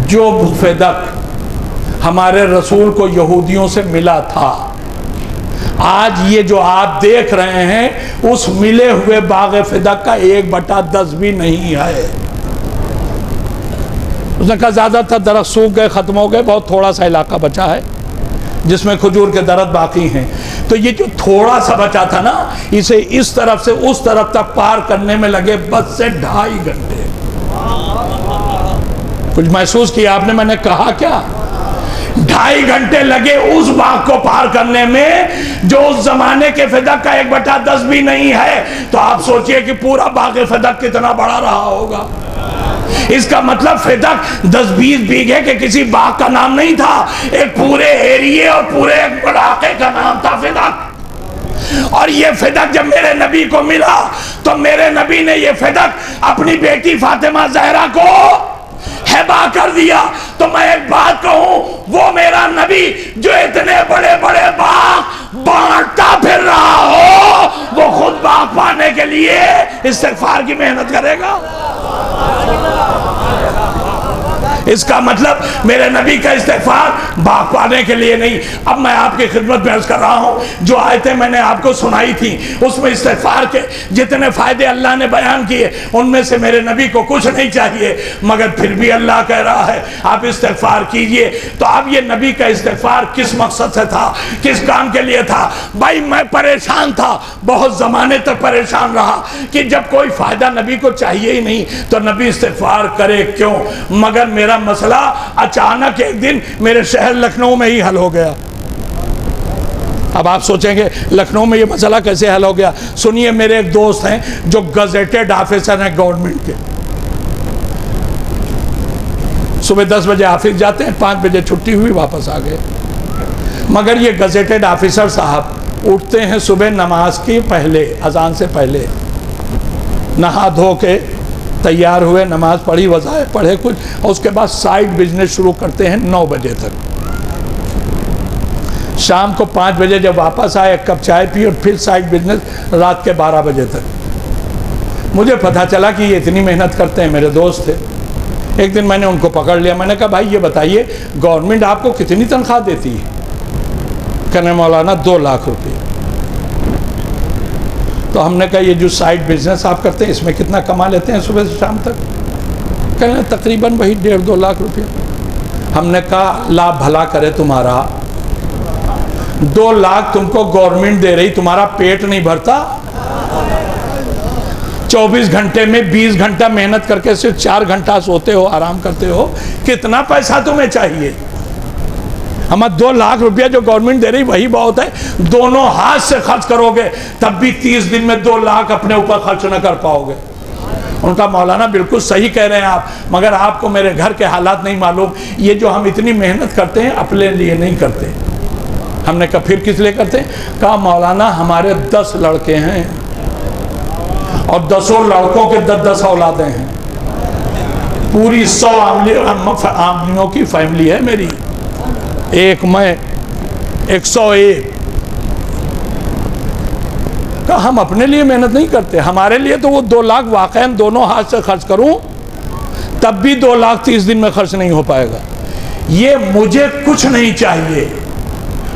जो फिदक हमारे रसूल को यहूदियों से मिला था, आज ये जो आप देख रहे हैं उस मिले हुए बाग फिदक का 1/10 भी नहीं है। उसने कहा ज्यादातर दरख्त सूख गए, खत्म हो गए, बहुत थोड़ा सा इलाका बचा है। जिसमें खजूर के दरख्त बाकी हैं। तो ये जो थोड़ा सा बचा था ना, इसे इस तरफ से उस तरफ तक पार करने में लगे बस से 2.5 घंटे। कुछ महसूस किया आपने? मैंने कहा क्या? 2.5 घंटे लगे उस बाग को पार करने में जो उस जमाने के फिदक का 1/10 भी नहीं है। तो आप सोचिए कि पूरा बाग फिदक कितना बड़ा रहा होगा। इसका मतलब फिदक 10-20 बीघे के किसी बाग का नाम नहीं था, एक पूरे एरिए और पूरे एक इलाके का नाम था फिदक। और ये फिदक जब मेरे नबी को मिला तो मेरे नबी ने ये फिदक अपनी बेटी फातिमा ज़हरा को हिबा कर दिया। तो मैं एक बात कहूं, वो मेरा नबी जो इतने बड़े बड़े बाग बांटता फिर रहा हो, वो खुद बाग पाने के लिए इस्तिग़फ़ार की मेहनत करेगा। इसका मतलब मेरे नबी का इस्तिग़फ़ार बाग पाने के लिए नहीं। अब मैं आपकी खिदमत में अर्ज़ कर रहा हूं, जो आयतें मैंने आपको सुनाई थी उसमें इस्तिग़फ़ार के जितने फायदे अल्लाह ने बयान किए उनमें से मेरे नबी को कुछ नहीं चाहिए, मगर फिर भी अल्लाह कह रहा है आप इस्तिग़फ़ार कीजिए। तो अब ये नबी का इस्तिग़फ़ार किस मकसद से था, किस काम के लिए था? भाई मैं परेशान था, बहुत ज़माने तक परेशान रहा कि जब कोई फ़ायदा नबी को चाहिए ही नहीं तो नबी इस्तिग़फ़ार करे क्यों? मगर मेरा मसला अचानक एक दिन मेरे शहर लखनऊ में ही हल हो गया। अब आप सोचेंगे लखनऊ में ये मसला कैसे हल हो गया? सुनिए, मेरे एक दोस्त हैं जो गजेटेड ऑफिसर हैं गवर्नमेंट के। सुबह 10 बजे ऑफिस जाते हैं, 5 बजे छुट्टी हुई वापस आ गए। मगर ये गजेटेड ऑफिसर साहब उठते हैं सुबह नमाज के पहले, अजान से पहले, नहा धो के तैयार हुए, नमाज पढ़ी, वज़ाइफ पढ़े कुछ, और उसके बाद साइड बिजनेस शुरू करते हैं 9 बजे तक। शाम को 5 बजे जब वापस आए, एक कप चाय पी और फिर साइड बिजनेस रात के 12 बजे तक। मुझे पता चला कि ये इतनी मेहनत करते हैं। मेरे दोस्त थे, एक दिन मैंने उनको पकड़ लिया। मैंने कहा भाई ये बताइए गवर्नमेंट आपको कितनी तनख्वाह देती है? कहने मौलाना 2 लाख रुपये। तो हमने कहा ये जो साइड बिजनेस आप करते हैं इसमें कितना कमा लेते हैं सुबह से शाम तक? कहने तकरीबन वही 1.5-2 लाख रुपये। हमने कहा लाभ भला करे तुम्हारा, 2 लाख तुमको गवर्नमेंट दे रही, तुम्हारा पेट नहीं भरता? 24 घंटे में 20 घंटा मेहनत करके सिर्फ 4 घंटा सोते हो, आराम करते हो, कितना पैसा तुम्हें चाहिए? हमारा 2 लाख रुपया जो गवर्नमेंट दे रही वही बहुत है। दोनों हाथ से खर्च करोगे तब भी 30 दिन में 2 लाख अपने ऊपर खर्च न कर पाओगे। उनका मौलाना बिल्कुल सही कह रहे हैं आप, मगर आपको मेरे घर के हालात नहीं मालूम। ये जो हम इतनी मेहनत करते हैं अपने लिए नहीं करते। हमने कहा फिर किस लिए करते हैं? कहा मौलाना हमारे 10 लड़के हैं और 10 लड़कों के 10-10 औलादें हैं। पूरी 100 आमलियों की फैमिली है मेरी, एक मैं, 101। का हम अपने लिए मेहनत नहीं करते? हमारे लिए तो वो 2 लाख वाकई दोनों हाथ से खर्च करूं तब भी 2 लाख 30 दिन में खर्च नहीं हो पाएगा। ये मुझे कुछ नहीं चाहिए।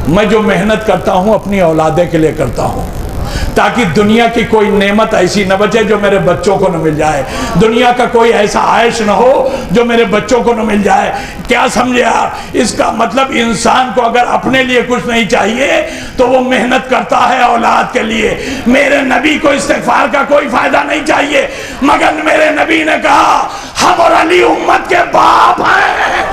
मैं जो मेहनत करता हूं अपनी औलादे के लिए करता हूं, ताकि दुनिया की कोई नेमत ऐसी न बचे जो मेरे बच्चों को न मिल जाए, दुनिया का कोई ऐसा आयश न हो जो मेरे बच्चों को न मिल जाए। क्या समझे आप? इसका मतलब इंसान को अगर अपने लिए कुछ नहीं चाहिए तो वो मेहनत करता है औलाद के लिए। मेरे नबी को इस्तिग़फ़ार का कोई फायदा नहीं चाहिए, मगर मेरे नबी ने कहा हम और अली उम्मत के बाप हैं।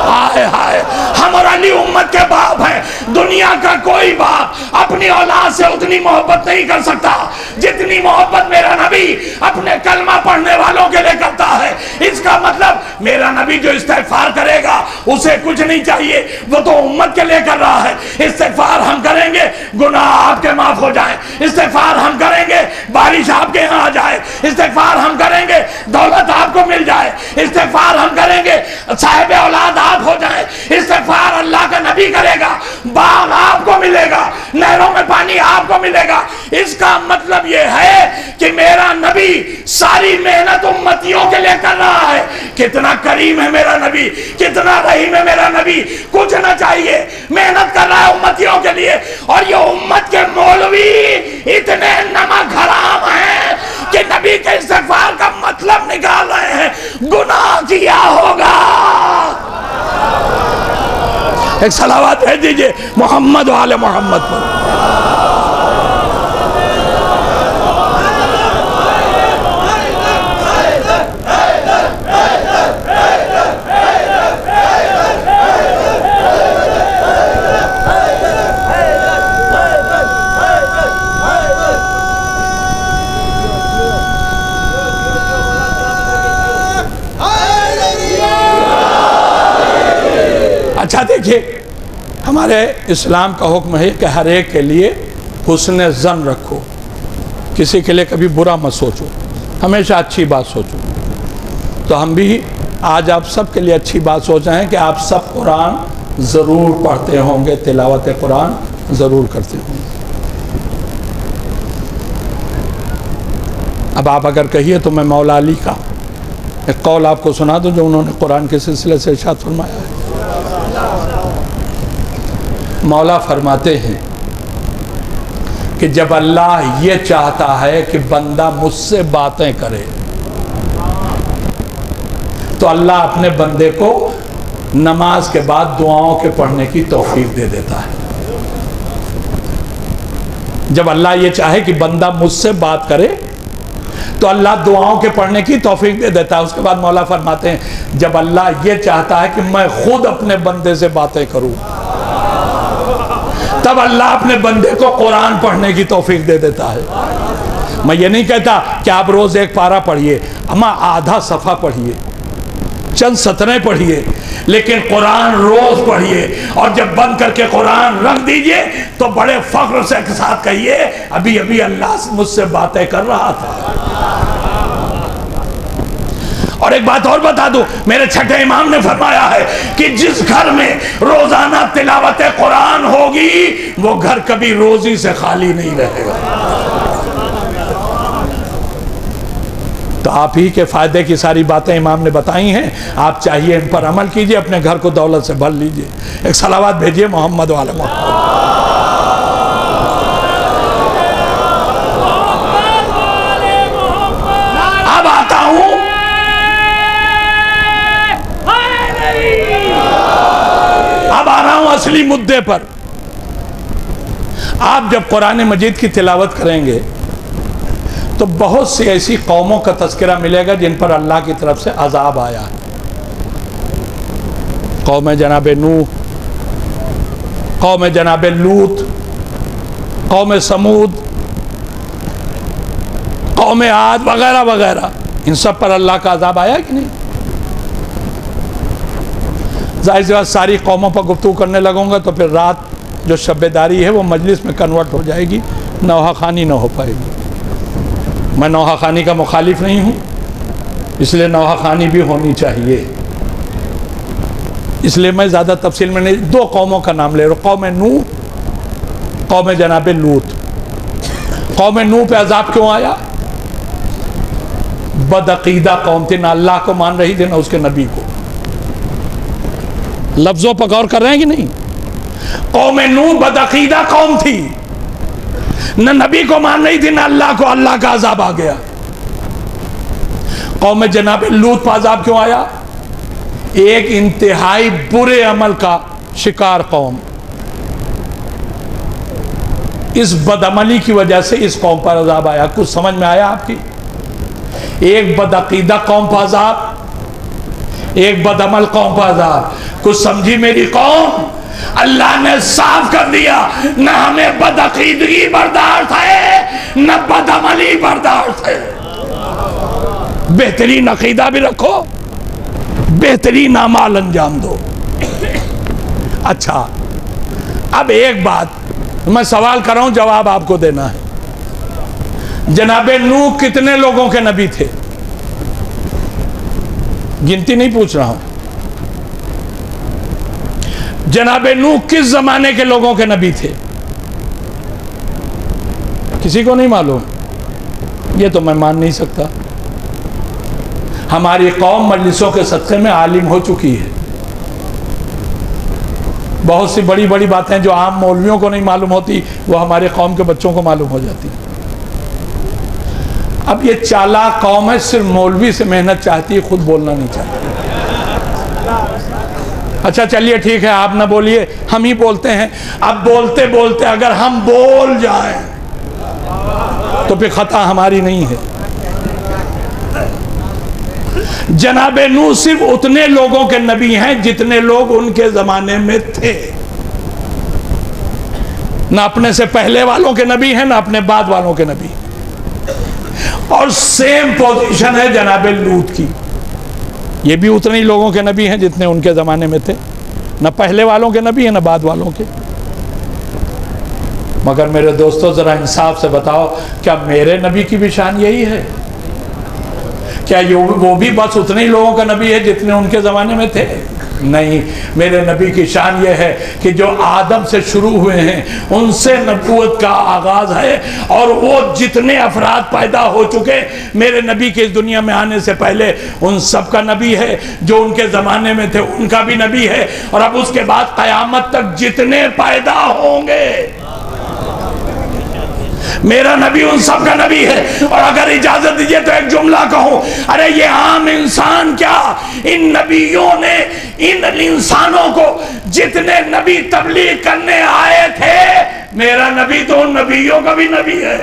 हाय हाय, हम और अली उम्मत के बाप हैं। दुनिया का कोई बाप अपनी औलाद से उतनी मोहब्बत नहीं कर सकता जितनी मोहब्बत मेरा नबी अपने कलमा पढ़ने वालों के लिए करता है। इसका मतलब मेरा नबी जो इस्तिग़फ़ार करेगा उसे कुछ नहीं चाहिए, वो तो उम्मत के लिए कर रहा है। इस्तिग़फ़ार हम करेंगे गुनाह आपके माफ हो जाए, इस्तिग़फ़ार हम करेंगे बारिश आपके यहाँ आ जाए, इस्तिग़फ़ार हम करेंगे दौलत आपको मिल जाए, इस्तिग़फ़ार हम करेंगे साहिब औलाद आप हो जाए, इस्तिग़फ़ार अल्लाह का नबी करेगा, बाग आपको मिलेगा, नहरों में पानी आपको मिलेगा। इसका मतलब यह है कि मेरा नबी सारी मेहनत उम्मतियों के लिए कर रहा है। कितना करीम है मेरा नबी, कितना रहीम है मेरा नबी। कुछ ना चाहिए, मेहनत कर रहा है उम्मतियों के लिए। और ये उम्मत के मौलवी इतने नमक हराम हैं कि नबी के इस्तिग़फ़ार का मतलब निकाल रहे हैं, गुनाह किया होगा एक सलावत भेज दीजिए मोहम्मद वाले मोहम्मद पर। अच्छा देखिए, हमारे इस्लाम का हुक्म है कि हर एक के लिए हुस्न ज़न रखो, किसी के लिए कभी बुरा मत सोचो, हमेशा अच्छी बात सोचो। तो हम भी आज आप सब के लिए अच्छी बात सोच रहे हैं कि आप सब कुरान ज़रूर पढ़ते होंगे, तिलावत कुरान ज़रूर करते होंगे। अब आप अगर कहिए तो मैं मौला अली का एक कौल आपको सुना दूं जो उन्होंने कुरान के सिलसिले से इरशाद फरमाया है। मौला फरमाते हैं कि जब अल्लाह ये चाहता है कि बंदा मुझसे बातें करे तो अल्लाह अपने बंदे को नमाज के बाद दुआओं के पढ़ने की तौफीक दे देता है। जब अल्लाह ये चाहे कि बंदा मुझसे बात करे तो अल्लाह दुआओं के पढ़ने की तौफीक दे देता है। उसके बाद मौला फरमाते हैं जब अल्लाह ये चाहता है कि मैं खुद अपने बंदे से बातें करूं तब अल्लाह अपने बंदे को कुरान पढ़ने की तौफीक दे देता है। मैं ये नहीं कहता कि आप रोज एक पारा पढ़िए, अमा आधा सफ़ा पढ़िए, चंद सतरें पढ़िए, लेकिन कुरान रोज पढ़िए। और जब बंद करके कुरान रख दीजिए तो बड़े फख्र से के साथ कहिए अभी अभी अल्लाह मुझसे बातें कर रहा था। और एक बात और बता दूं, मेरे छठे इमाम ने फरमाया है कि जिस घर में रोजाना तिलावत कुरान होगी वो घर कभी रोजी से खाली नहीं रहेगा। तो आप ही के फायदे की सारी बातें इमाम ने बताई हैं, आप चाहिए इन पर अमल कीजिए, अपने घर को दौलत से भर लीजिए। एक सलावत भेजिए मोहम्मद वाले मोहम्मद। अब आता हूं असली मुद्दे पर। आप जब कुरान मजीद की तिलावत करेंगे तो बहुत सी ऐसी कौमों का तज़किरा मिलेगा जिन पर अल्लाह की तरफ से अजाब आया है। कौम जनाब नूह, कौम जनाब लूत, कौम समूद, कौम आद वगैरह वगैरह, इन सब पर अल्लाह का अजाब आया कि नहीं? जाहिर सी बात सारी कौमों पर गुफ्तगू करने लगूंगा तो फिर रात जो शब्बेदारी है वो मजलिस में कन्वर्ट हो जाएगी, नौहा खानी न हो पाएगी। मैं नौहा खानी का मुखालिफ नहीं हूँ, इसलिए नौहा खानी भी होनी चाहिए। इसलिए मैं ज़्यादा तफसील में नहीं, दो कौमों का नाम ले रहा हूँ, कौम नूह, कौम जनाब लूत। कौम नूह पे अजाब क्यों आया? बदअकीदा कौम थी, ना अल्लाह को मान रही थी ना उसके नबी को। लफ्जों पर गौर कर रहे हैं कि नहीं? कौम नूह बदअकीदा कौम थी, न नबी को मान रही थी ना अल्लाह को, अल्लाह का अजाब आ गया। कौम जनाब लूत पर अजाब क्यों आया? एक इंतहाई बुरे अमल का शिकार कौम, इस बदअमली की वजह से इस कौम पर अजाब आया। कुछ समझ में आया आपकी? एक बदअकीदा कौम पर अजाब, एक बदअमल कौम पर अजाब। कुछ समझी मेरी कौम? अल्लाह ने साफ कर दिया, न हमें बदअकीदगी बर्दाश्त है न बदअमली बर्दाश्त है। बेहतरीन अकीदा भी रखो, बेहतरीन अमाल अंजाम दो। अच्छा, अब एक बात मैं सवाल कर रहा हूं, जवाब आपको देना है। जनाबे नूह कितने लोगों के नबी थे? गिनती नहीं पूछ रहा हूं। जनाबे नूह किस जमाने के लोगों के नबी थे? किसी को नहीं मालूम? ये तो मैं मान नहीं सकता। हमारी कौम मजलिसों के सदक़े में आलिम हो चुकी है। बहुत सी बड़ी बड़ी बातें जो आम मौलवियों को नहीं मालूम होती वो हमारे कौम के बच्चों को मालूम हो जाती। अब ये चालाक कौम है, सिर्फ मौलवी से मेहनत चाहती है, खुद बोलना नहीं चाहती। अच्छा चलिए ठीक है, आप ना बोलिए, हम ही बोलते हैं। अब बोलते बोलते अगर हम बोल जाएं तो फिर खता हमारी नहीं है। जनाबे नूह सिर्फ उतने लोगों के नबी हैं जितने लोग उनके जमाने में थे। ना अपने से पहले वालों के नबी हैं, ना अपने बाद वालों के नबी। और सेम पोजीशन है जनाबे लूत की। ये भी उतने ही लोगों के नबी हैं जितने उनके ज़माने में थे। न पहले वालों के नबी हैं, न बाद वालों के। मगर मेरे दोस्तों, ज़रा इंसाफ से बताओ, क्या मेरे नबी की भी शान यही है? क्या वो भी बस उतने ही लोगों का नबी है जितने उनके ज़माने में थे? नहीं, मेरे नबी की शान यह है कि जो आदम से शुरू हुए हैं उनसे नबूवत का आगाज़ है। और वो जितने अफराद पैदा हो चुके मेरे नबी के इस दुनिया में आने से पहले, उन सब का नबी है। जो उनके ज़माने में थे उनका भी नबी है। और अब उसके बाद क़यामत तक जितने पैदा होंगे मेरा नबी उन सब का नबी है। और अगर इजाजत दीजिए तो एक जुमला कहूं, अरे ये आम इंसान क्या, इन नबियों ने इन इंसानों को जितने नबी तबलीग करने आए थे, मेरा नबी तो उन नबियों का भी नबी है।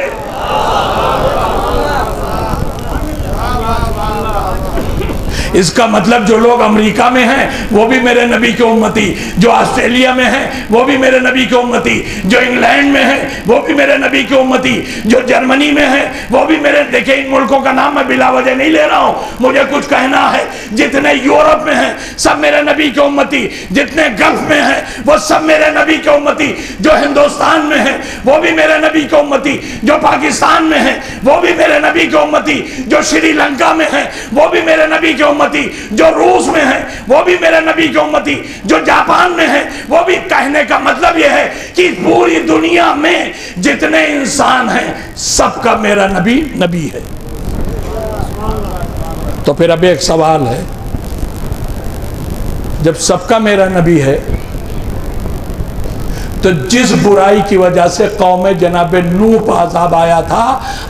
इसका मतलब जो लोग अमेरिका में हैं वो भी मेरे नबी के उम्मती, जो ऑस्ट्रेलिया में हैं वो भी मेरे नबी के उम्मती, जो इंग्लैंड में हैं वो भी मेरे नबी के उम्मती, जो जर्मनी में हैं वो भी मेरे। देखिए, इन मुल्कों का नाम मैं बिला वजह नहीं ले रहा हूँ, मुझे कुछ कहना है। जितने यूरोप में हैं सब मेरे नबी के उम्मती, जितने गल्फ में हैं वो सब मेरे नबी के उम्मती, जो हिंदुस्तान में हैं वो भी मेरे नबी के उम्मती, जो पाकिस्तान में हैं वो भी मेरे नबी के उम्मती, जो श्रीलंका में हैं वो भी मेरे नबी के उम्मती, जो रूस में है वो भी मेरे नबी के उम्मती, जो जापान में है वो भी। कहने का मतलब यह है कि पूरी दुनिया में जितने इंसान हैं सबका मेरा नबी नबी है। तो फिर अब एक सवाल है, जब सबका मेरा नबी है तो जिस बुराई की वजह से कौम जनाब नूह पर अज़ाब आया था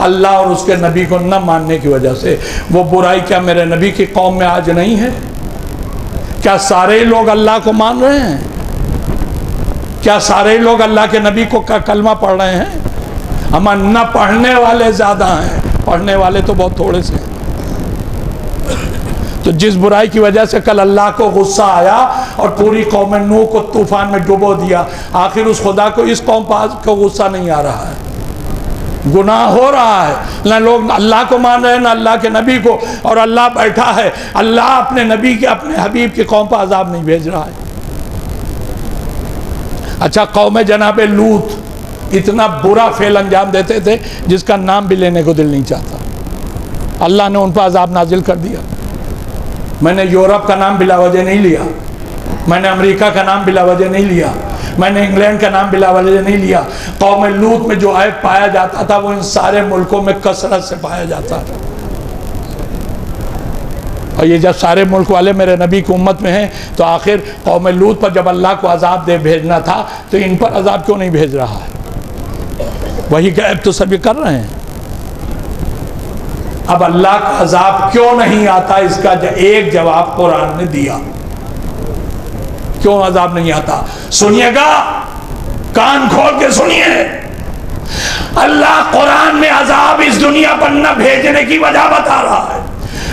अल्लाह और उसके नबी को न मानने की वजह से, वो बुराई क्या मेरे नबी की कौम में आज नहीं है? क्या सारे लोग अल्लाह को मान रहे हैं? क्या सारे लोग अल्लाह के नबी को का कलमा पढ़ रहे हैं? हम न पढ़ने वाले ज़्यादा हैं, पढ़ने वाले तो बहुत थोड़े से हैं। तो जिस बुराई की वजह से कल अल्लाह को गुस्सा आया और पूरी कौम नूह को तूफान में डुबो दिया, आखिर उस खुदा को इस कौम पर को गुस्सा नहीं आ रहा है? गुनाह हो रहा है, ना लोग अल्लाह को मान रहे हैं ना अल्लाह के नबी को। और अल्लाह बैठा है, अल्लाह अपने नबी के अपने हबीब की कौम पर अजाब नहीं भेज रहा है। अच्छा, कौम जनाब लूत इतना बुरा फेल अंजाम देते थे जिसका नाम भी लेने को दिल नहीं चाहता। अल्लाह ने उन पर अजाब नाजिल कर दिया। मैंने यूरोप का नाम बिला वजह नहीं लिया, मैंने अमेरिका का नाम बिला वजह नहीं लिया, मैंने इंग्लैंड का नाम बिला वजह नहीं लिया। कौम लूत में जो ऐब पाया जाता था वो इन सारे मुल्कों में कसरत से पाया जाता था। और ये जब सारे मुल्क वाले मेरे नबी की उम्मत में हैं तो आखिर कौम लूत पर जब अल्लाह को अजाब दे भेजना था तो इन पर अजाब क्यों नहीं भेज रहा है? वही गैब तो सभी कर रहे हैं। अब अल्लाह का अजाब क्यों नहीं आता, इसका एक जवाब कुरान ने दिया। क्यों अजाब नहीं आता? सुनिएगा, कान खोल के सुनिए। अल्लाह कुरान में अजाब इस दुनिया पर न भेजने की वजह बता रहा है।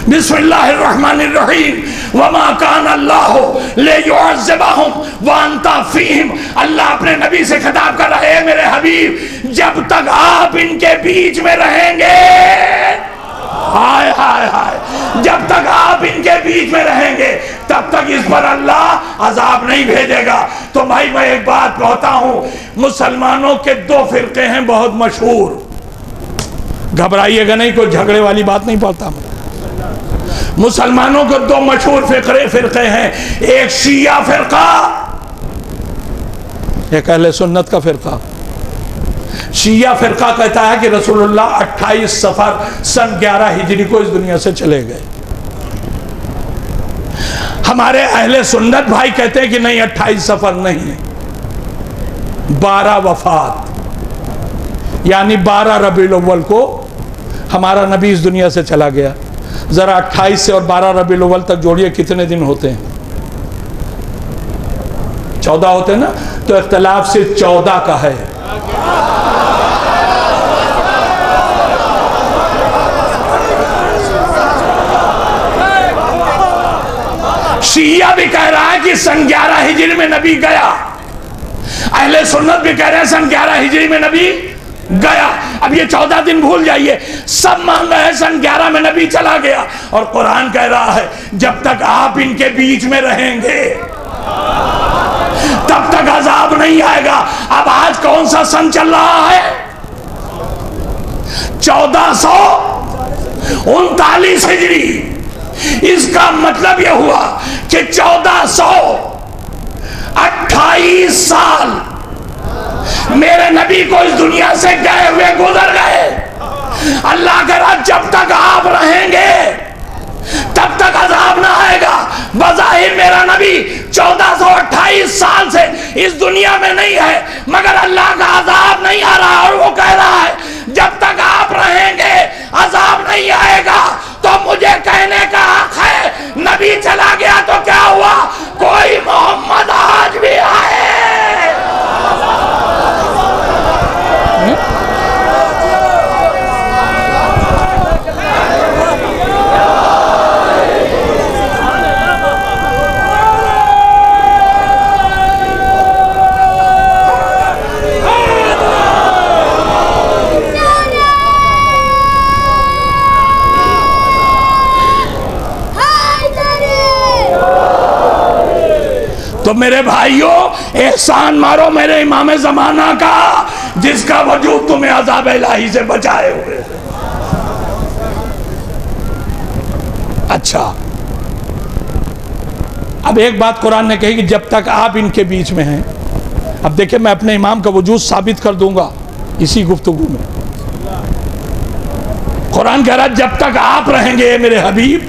बिस्मिल्लाहिर्रहमानिर्रहीम वमा कान अल्लाह लियुअज़्ज़िबहुम व अंता फीहिम। अल्लाह अपने नबी से खिताब कर रहे हैं, मेरे हबीब, जब तक आप इनके बीच में रहेंगे, हाय हाय हाय, जब तक आप इनके बीच में रहेंगे तब तक इस पर अल्लाह अजाब नहीं भेजेगा। तो भाई मैं एक बात कहता हूं, मुसलमानों के दो फिरके हैं बहुत मशहूर, घबराइएगा नहीं, कोई झगड़े वाली बात नहीं पड़ता। मुसलमानों के दो मशहूर फिरके हैं, एक शिया फिरका, एक अहले सुन्नत का फिरका। शिया फिरका कहता है कि रसूलुल्लाह 28 सफर सन 11 हिजरी को इस दुनिया से चले गए। हमारे अहले सुन्नत भाई कहते हैं कि नहीं, 28 सफर नहीं, 12 वफात, यानी 12 रबीउल अव्वल को हमारा नबी इस दुनिया से चला गया। जरा 28 से और 12 रबीउल अव्वल तक जोड़िए, कितने दिन होते हैं? 14 होते ना, तो इख्तलाफ सिर्फ 14 का है। शिया भी कह रहा है कि सन 11 हिजरी में नबी गया, अहले सुन्नत भी कह रहे हैं सन 11 हिजरी में नबी गया। अब ये 14 दिन भूल जाइए, सब मान रहे हैं सन 11 में नबी चला गया। और कुरान कह रहा है जब तक आप इनके बीच में रहेंगे तब तक अजाब नहीं आएगा। अब आज कौन सा सन चल रहा है? 1439 हिजरी। इसका मतलब यह हुआ कि 1428 साल मेरे नबी को इस दुनिया से गए हुए गुजर गए। अल्लाह करा जब तक आप रहेंगे तब तक अजाब ना आएगा। बज़ाहिर मेरा नबी 1428 साल से इस दुनिया में नहीं है, मगर अल्लाह का अजाब नहीं आ रहा। और वो कह रहा है जब तक आप रहेंगे अजाब नहीं आएगा। तो मुझे कहने का हक है, नबी चला गया तो क्या हुआ? कोई मोहम्मद आज भी आए। तो मेरे भाइयों, एहसान मारो मेरे इमाम ज़माना का, जिसका वजूद तुम्हें अज़ाब इलाही से बचाए हुए। अच्छा, अब एक बात कुरान ने कही कि जब तक आप इनके बीच में हैं। अब देखिए, मैं अपने इमाम का वजूद साबित कर दूंगा इसी गुफ्तगू में। कुरान कह रहा है जब तक आप रहेंगे मेरे हबीब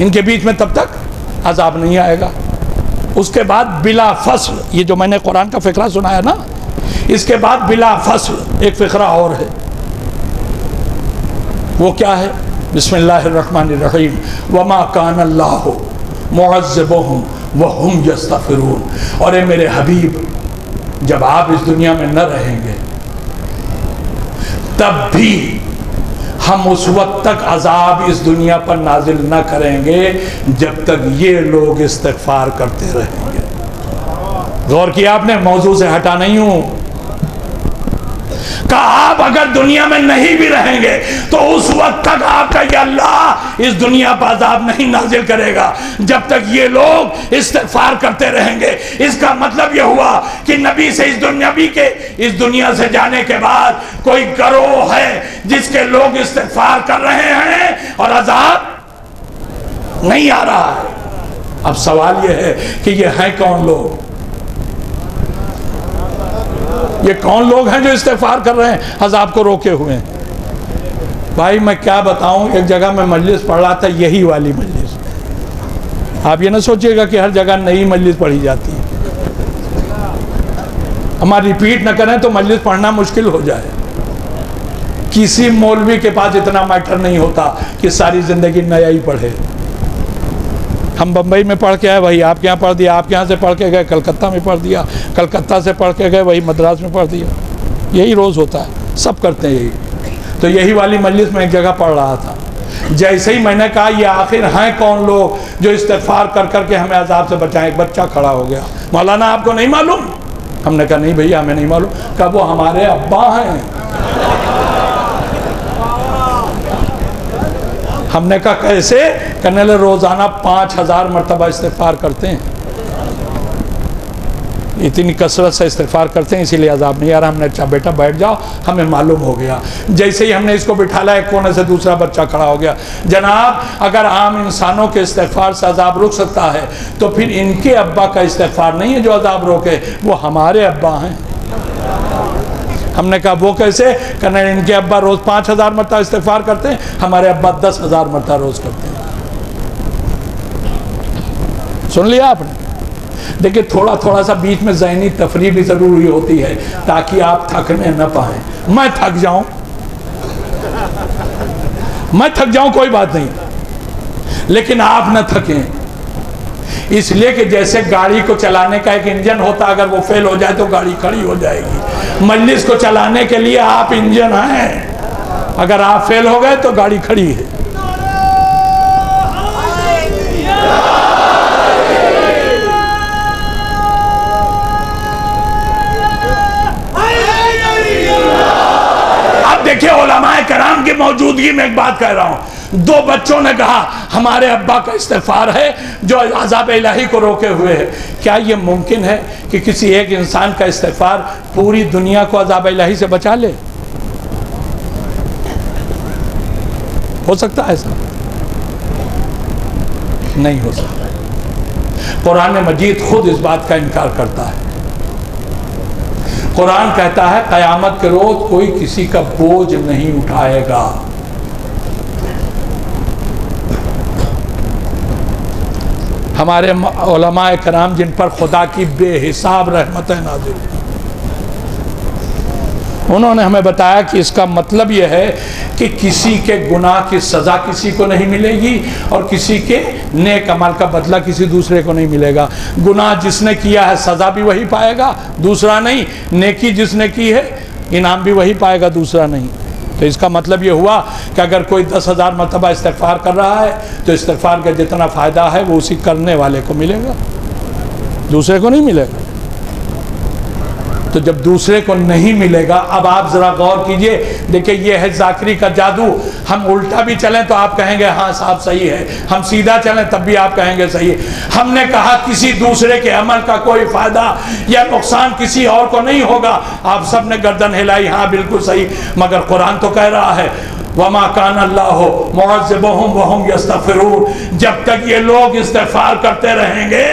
इनके बीच में तब तक अजाब नहीं आएगा। उसके बाद बिला फसल, ये जो मैंने कुरान का फ़िक्रा सुनाया ना, इसके बाद बिला फसल एक फ़िक्रा और है। वो क्या है? बिस्मिल्लाहिर्रहमानिर्रहीम। वमा कान अल्लाहु मुअज़्ज़िबुहुम व हुम यस्तग़फ़िरून। और ए मेरे हबीब, जब आप इस दुनिया में न रहेंगे तब भी हम उस वक्त तक अजाब इस दुनिया पर नाजिल न करेंगे जब तक ये लोग इस्तिग़फ़ार करते रहेंगे। गौर किया आपने? मौजू से हटा नहीं हूं। कहा आप अगर दुनिया में नहीं भी रहेंगे तो उस वक्त तक आपका ये अल्लाह इस दुनिया पर अजाब नहीं नाजिल करेगा जब तक ये लोग इस्तिग़फ़ार करते रहेंगे। इसका मतलब यह हुआ कि नबी से नबी के इस दुनिया से जाने के बाद कोई गिरोह है जिसके लोग इस्तिग़फ़ार कर रहे हैं और अजाब नहीं आ रहा है। अब सवाल यह है कि ये हैं कौन लोग? ये कौन लोग हैं जो इस्तिग़फ़ार कर रहे हैं, अज़ाब को रोके हुए हैं? भाई मैं क्या बताऊं, एक जगह मैं मजलिस पढ़ रहा था, यही वाली मजलिस। आप ये ना सोचिएगा कि हर जगह नई मजलिस पढ़ी जाती है। हमारी रिपीट ना करें तो मजलिस पढ़ना मुश्किल हो जाए। किसी मौलवी के पास इतना मैटर नहीं होता कि सारी ज़िंदगी नया ही पढ़े। हम बम्बई में पढ़ के आए, वही आपके यहाँ पढ़ दिया, आपके यहाँ से पढ़ के गए कलकत्ता में पढ़ दिया, कलकत्ता से पढ़ के गए वही मद्रास में पढ़ दिया। यही रोज़ होता है, सब करते हैं यही। तो यही वाली मजलिस में एक जगह पढ़ रहा था। जैसे ही मैंने कहा ये आखिर हैं कौन लोग जो इस्तिग़फ़ार कर करके हमें अजाब से बचाएं, एक बच्चा खड़ा हो गया। मौलाना आपको नहीं मालूम? हमने कहा नहीं भैया हमें नहीं मालूम। कहा वो हमारे अब्बा हैं। हमने कहा कैसे? कहने लगे रोज़ाना 5000 मरतबा इस्तिग़फ़ार करते हैं, इतनी कसरत से इस्तिग़फ़ार करते हैं इसीलिए अजाब नहीं आ रहा। हमने अच्छा बेटा बैठ जाओ, हमें मालूम हो गया। जैसे ही हमने इसको बिठाला एक कोने से दूसरा बच्चा खड़ा हो गया। जनाब अगर आम इंसानों के इस्तिग़फ़ार से अजाब रुक सकता है तो फिर इनके अब्बा का इस्तिग़फ़ार नहीं है जो अजाब रोके, वो हमारे अब्बा हैं। हमने कहा वो कैसे? कहना इनके अब्बा रोज़ 5000 मरतबा इस्तिग़फ़ार करते हैं, हमारे अब्बा 10,000 मरतबा रोज़ करते हैं। सुन लिया आपने? देखिए थोड़ा थोड़ा सा बीच में ज़हनी तफरीह भी ज़रूरी होती है ताकि आप थकने न पाएँ। मैं थक जाऊं, मैं थक जाऊं कोई बात नहीं, लेकिन आप न थकें। इसलिए कि जैसे गाड़ी को चलाने का एक इंजन होता, अगर वो फेल हो जाए तो गाड़ी खड़ी हो जाएगी। मजलिस को चलाने के लिए आप इंजन हैं, अगर आप फेल हो गए तो गाड़ी खड़ी है। अब देखिए, उलमाए कराम की मौजूदगी में एक बात कह रहा हूं। दो बच्चों ने कहा हमारे अब्बा का इस्तिग़फ़ार है जो अज़ाब इलाही को रोके हुए है। क्या यह मुमकिन है कि किसी एक इंसान का इस्तिग़फ़ार पूरी दुनिया को अज़ाब इलाही से बचा ले? हो सकता है ऐसा? नहीं हो सकता। कुरान मजीद खुद इस बात का इनकार करता है। कुरान कहता है क़यामत के रोज कोई किसी का बोझ नहीं उठाएगा। हमारे उलमाए कराम जिन पर खुदा की बेहिसाब रहमतें नाज़िल, उन्होंने हमें बताया कि इसका मतलब यह है कि किसी के गुनाह की सज़ा किसी को नहीं मिलेगी और किसी के नेक अमल का बदला किसी दूसरे को नहीं मिलेगा। गुनाह जिसने किया है सज़ा भी वही पाएगा, दूसरा नहीं। नेकी जिसने की है इनाम भी वही पाएगा, दूसरा नहीं। तो इसका मतलब ये हुआ कि अगर कोई 10,000 मरतबा इस्तिग़फ़ार कर रहा है तो इस्तिग़फ़ार का जितना फ़ायदा है वो उसी करने वाले को मिलेगा, दूसरे को नहीं मिलेगा। तो जब दूसरे को नहीं मिलेगा, अब आप ज़रा गौर कीजिए। देखिए, ये है ज़ाकिरी का जादू। हम उल्टा भी चलें तो आप कहेंगे हाँ साहब सही है, हम सीधा चलें तब भी आप कहेंगे सही है। हमने कहा किसी दूसरे के अमल का कोई फ़ायदा या नुकसान किसी और को नहीं होगा, आप सब ने गर्दन हिलाई, हाँ बिल्कुल सही। मगर कुरान तो कह रहा है वमा कान अल्लाहु मुअज़्ज़िबहुम वहुम यस्तग़फ़िरून, जब तक ये लोग इस्तिग़फ़ार करते रहेंगे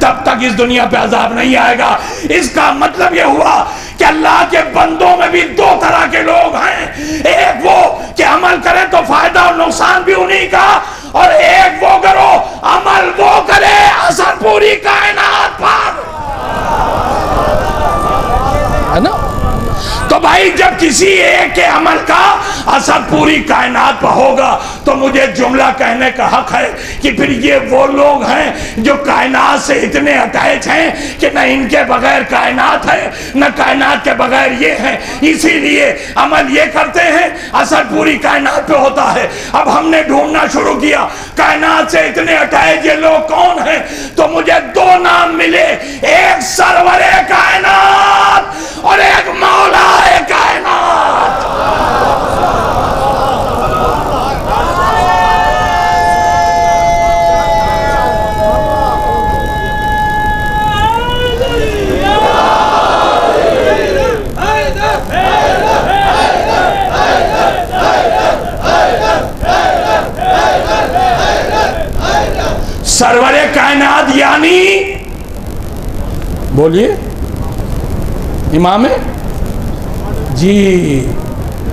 तब तक इस दुनिया पे अज़ाब नहीं आएगा। इसका मतलब ये हुआ कि अल्लाह के बंदों में भी दो तरह के लोग हैं। एक वो कि अमल करें तो फायदा और नुकसान भी उन्हीं का, और एक वो करो अमल वो करे असर पूरी कायनात पर, है ना। तो भाई जब किसी एक के अमल का असर पूरी कायनात पर होगा तो मुझे जुमला कहने का हक है कि फिर ये वो लोग हैं जो कायनात से इतने अटैच हैं कि न इनके बगैर कायनात है न कायनात के बगैर ये हैं, इसीलिए अमल ये करते हैं असर पूरी कायनात पे होता है। अब हमने ढूंढना शुरू किया कायनात से इतने अटैच ये लोग कौन हैं, तो मुझे दो नाम मिले, एक सरवरे कायनात और एक मौला कायनात। सरवरे कायनात यानी बोलिए इमाम जी,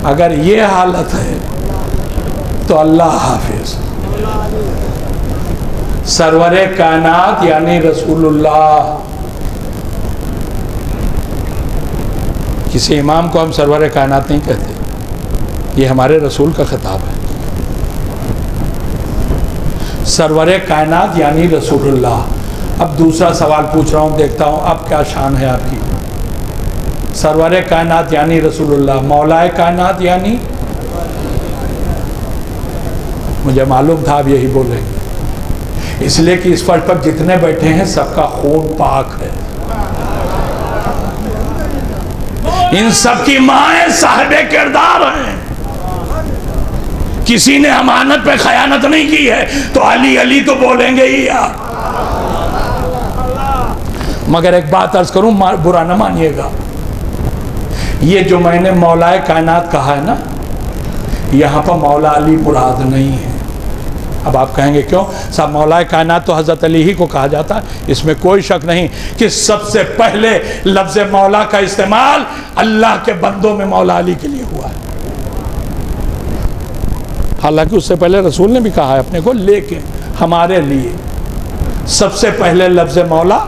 अगर ये हालत है तो अल्लाह हाफिज। सरवरे कायनात यानी रसूलुल्लाह। किसी इमाम को हम सरवरे कायनात नहीं कहते, ये हमारे रसूल का खिताब है। सरवरे कायनात यानी रसूलुल्लाह। अब दूसरा सवाल पूछ रहा हूँ, देखता हूँ अब क्या शान है आपकी। सरवरे कायनात यानी रसूलुल्लाह, मौलाए कायनात यानी, मुझे मालूम था आप यही बोलेंगे, इसलिए कि इस फर्श पर जितने बैठे हैं सबका खून पाक है। इन सबकी माएँ साहिबे किरदार हैं। किसी ने अमानत पे खयानत नहीं की है तो अली अली तो बोलेंगे ही यार। मगर एक बात अर्ज करूं, बुरा न मानिएगा, ये जो मैंने मौलाए कायनात कहा है ना, यहाँ पर मौला अली मुराद नहीं है। अब आप कहेंगे क्यों साहब, मौलाए कायनात तो हज़रत अली ही को कहा जाता है, इसमें कोई शक नहीं कि सबसे पहले लफ्ज़ मौला का इस्तेमाल अल्लाह के बंदों में मौला अली के लिए हुआ है। हालांकि उससे पहले रसूल ने भी कहा है अपने को, लेकिन हमारे लिए सबसे पहले लफ्ज़ मौला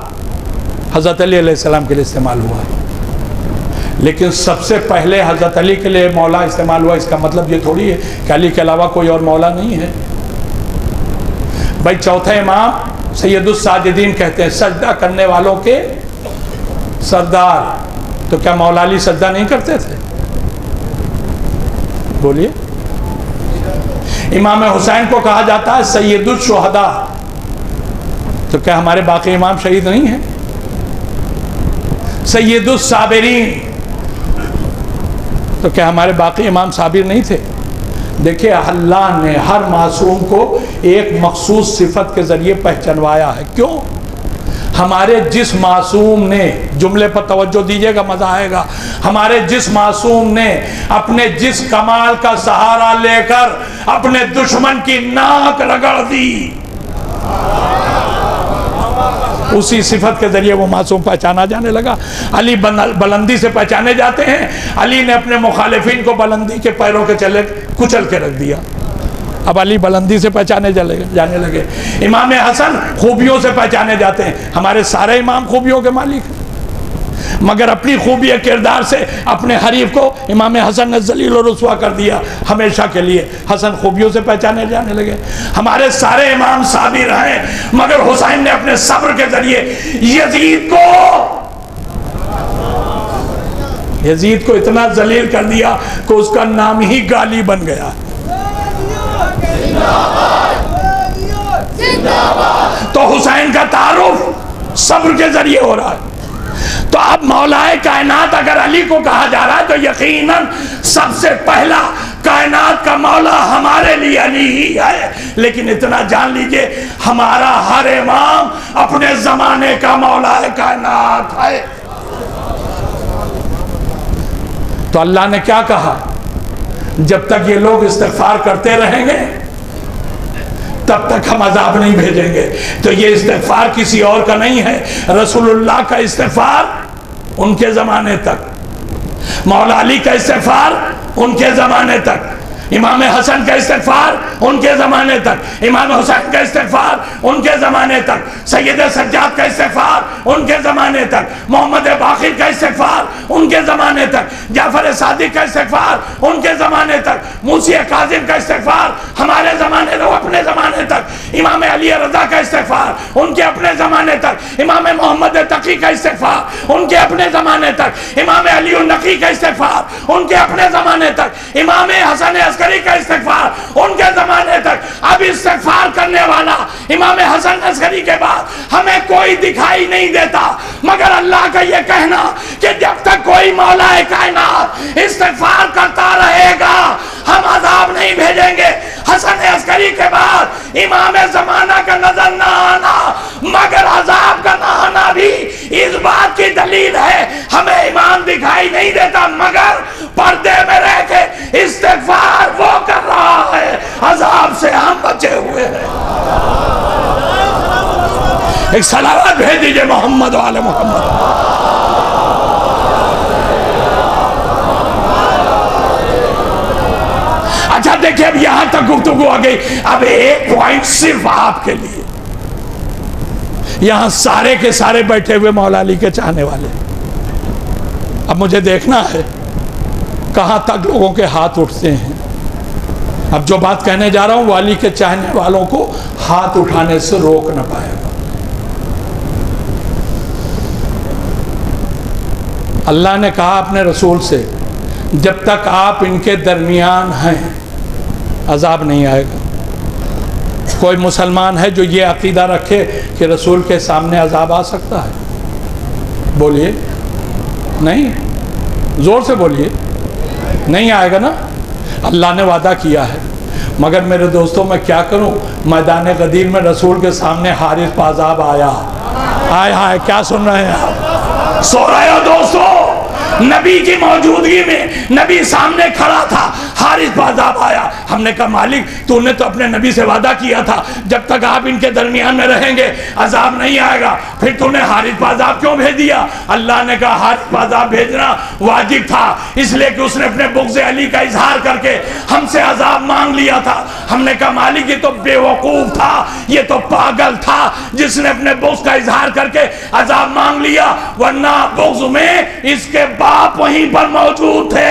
हज़रत अली अलैहिस्सलाम के लिए इस्तेमाल हुआ है। लेकिन सबसे पहले हज़रत अली के लिए मौला इस्तेमाल हुआ, इसका मतलब ये थोड़ी है कि अली के अलावा कोई और मौला नहीं है। भाई चौथा इमाम सैयदुस साजिदीन कहते हैं सजदा करने वालों के सरदार। तो क्या मौला अली सजदा नहीं करते थे? बोलिए। इमाम हुसैन को कहा जाता है सैयदुस शुहदा। तो क्या हमारे बाकी इमाम शहीद नहीं हैं? सैयदुस साबिरीन। तो क्या हमारे बाकी इमाम साबिर नहीं थे? देखिए, अल्लाह ने हर मासूम को एक मखसूस सिफत के जरिए पहचानवाया है। क्यों? हमारे जिस मासूम ने, जुमले पर तवज्जो दीजिएगा मजा आएगा, हमारे जिस मासूम ने अपने जिस कमाल का सहारा लेकर अपने दुश्मन की नाक रगड़ दी, उसी सिफत के जरिए वो मासूम पहचाना जाने लगा। अली बुलंदी से पहचाने जाते हैं। अली ने अपने मुखालिफिन को बुलंदी के पैरों के चले कुचल के रख दिया। अब अली बुलंदी से पहचाने जाने लगे। इमाम हसन खूबियों से पहचाने जाते हैं। हमारे सारे इमाम खूबियों के मालिक हैं, मगर अपनी खूबी किरदार से अपने हरीफ को इमाम हसन ने जलील और रुसवा कर दिया हमेशा के लिए। हसन खूबियों से पहचाने जाने लगे। हमारे सारे इमाम साबिर हैं, मगर हुसैन ने अपने सब्र के जरिए यजीद को इतना जलील कर दिया कि उसका नाम ही गाली बन गया। तो हुसैन का तारुफ सब्र के जरिए हो रहा है। तो अब मौलाए कायनात अगर अली को कहा जा रहा है तो यकीनन सबसे पहला कायनात का मौला हमारे लिए अली ही है। लेकिन इतना जान लीजिए, हमारा हर इमाम अपने जमाने का मौलाए कायनात है। तो अल्लाह ने क्या कहा? जब तक ये लोग इस्तिग़फ़ार करते रहेंगे तब तक हम अजाब नहीं भेजेंगे। तो ये इस्तिग़फ़ार किसी और का नहीं है, रसूलुल्लाह का इस्तिग़फ़ार उनके ज़माने तक, मौला अली का इस्तिग़फ़ार उनके ज़माने तक, इमाम हसन का इस्तिग़फ़ार उनके ज़माने तक, इमाम हुसैन का इस्तिग़फ़ार उनके ज़माने तक, सैयद सज्जाद का इस्तिग़फ़ार उनके ज़माने तक, मोहम्मद बाक़िर का इस्तिग़फ़ार उनके ज़माने तक, जाफ़र सादिक़ का इस्तिग़फ़ार उनके ज़माने तक, मूसी काज़िम का इस्तिग़फ़ार हमारे ज़माने तक, अपने ज़माने तक, इमाम अली रज़ा का इस्तिग़फ़ार उनके अपने ज़माने तक, इमाम मोहम्मद तक़ी का इस्तिग़फ़ार उनके अपने ज़माने तक, इमाम अली नक़ी का इस्तिग़फ़ार उनके अपने ज़माने तक, इमाम हसन अस्करी का इस्तिग़फ़ार उनके ज़माने तक। अब इस्तिग़फ़ार करने वाला इमाम हसन अस्करी के बाद हमें कोई दिखाई नहीं देता, मगर अल्लाह का ये कहना कि जब तक कोई मौलाए कायनात इस्तिग़फ़ार करता रहेगा हम अज़ाब नहीं भेजेंगे। हसन अस्करी के बाद इमाम ज़माना का नजर न आना, मगर अज़ाब का न आना भी इस बात की दलील है। हमें इमाम दिखाई नहीं देता, मगर पर्दे में रह के इस्तिग़फ़ार वो कर रहा है, अज़ाब से हम बचे हुए हैं। एक सलावत भेज दीजिए मोहम्मद वाले मोहम्मद। अच्छा देखिए, अब यहां तक गुफ्तगू आ गई। अब एक पॉइंट सिर्फ आपके लिए, यहां सारे के सारे बैठे हुए मौला अली के चाहने वाले, अब मुझे देखना है कहां तक लोगों के हाथ उठते हैं। अब जो बात कहने जा रहा हूं वो अली के चाहने वालों को हाथ उठाने से रोक न पाएगा। अल्लाह ने कहा अपने रसूल से, जब तक आप इनके दरमियान हैं अजाब नहीं आएगा। कोई मुसलमान है जो ये अकीदा रखे कि रसूल के सामने अजाब आ सकता है? बोलिए। नहीं, जोर से बोलिए। नहीं आएगा ना? अल्लाह ने वादा किया है। मगर मेरे दोस्तों, मैं क्या करूं, मैदान गदीर में रसूल के सामने हारिस पाजाब आया। आए हाय, क्या सुन रहे हैं आप? सो रहे हो दोस्तों? नबी की मौजूदगी में नबी सामने खड़ा था, हारिस बाज़ाब आया। हमने कहा मालिक, तूने तो अपने नबी से वादा किया था जब तक आप इनके दरमियान में रहेंगे अजाब नहीं आएगा, फिर तूने हारिस बाज़ाब क्यों भेज दिया? अल्लाह ने कहा हारिस बाज़ाब भेजना वाजिब था, इसलिए कि उसने अपने बुग़्ज़ अली का इजहार करके हमसे अजाब मांग लिया था। हमने कहा मालिक, ये तो बेवकूफ़ था, ये तो पागल था जिसने अपने बुग़्ज़ का इजहार करके अजाब मांग लिया, वरना बुग़्ज़ में इसके बाप वहीं पर मौजूद थे।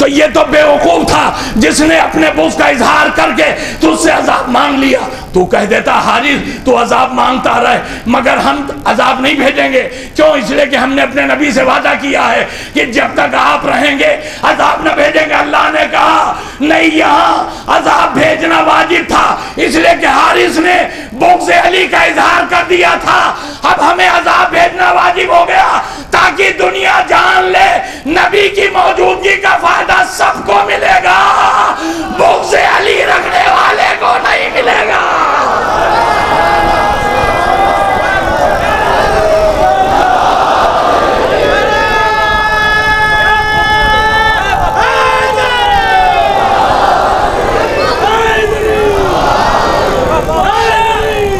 तो ये तो बेवकूफ था जिसने अपने बुग़्ज़ का इजहार करके तुझसे अजाब मांग लिया। तू कह देता हारिस तू अजाब मांगता रहे, मगर हम अजाब नहीं भेजेंगे। क्यों? इसलिए कि हमने अपने नबी से वादा किया है कि जब तक आप रहेंगे अजाब न भेजेंगे। अल्लाह ने कहा नहीं, यहाँ अजाब भेजना वाजिब था, इसलिए कि हारिस ने बुग़्ज़ अली का इजहार कर दिया था। अब हमें अजाब भेजना वाजिब हो गया ताकि दुनिया जान ले नबी की मौजूदगी का फायदा सबको मिलेगा, बुग़्ज़ अली रखने वाले को नहीं मिलेगा।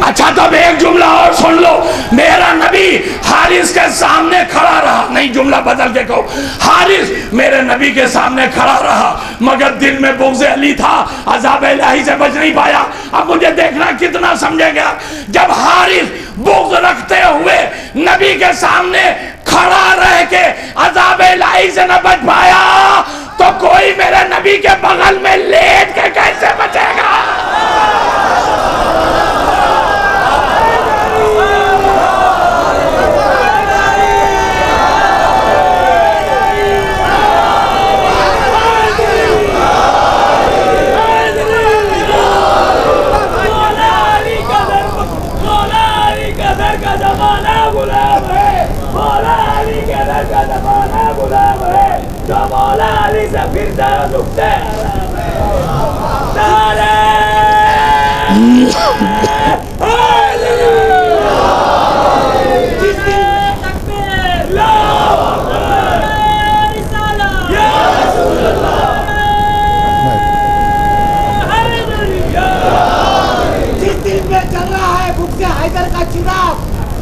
अच्छा, तब एक जुमला और सुन लो। मेरा नबी हारिस के सामने खड़ा रहा, नहीं जुमला बदल के कहो, हारिस मेरे नबी के सामने खड़ा रहा, मगर दिल में बुग़्ज़ अली था, अज़ाब इलाही से बच नहीं पाया। अब मुझे देखना कितना समझेगा। जब हारिस बुग़्ज़ रखते हुए नबी के सामने खड़ा रह के अज़ाब इलाही से न बच पाया, तो कोई मेरे नबी के बगल में लेट के कैसे बचेगा?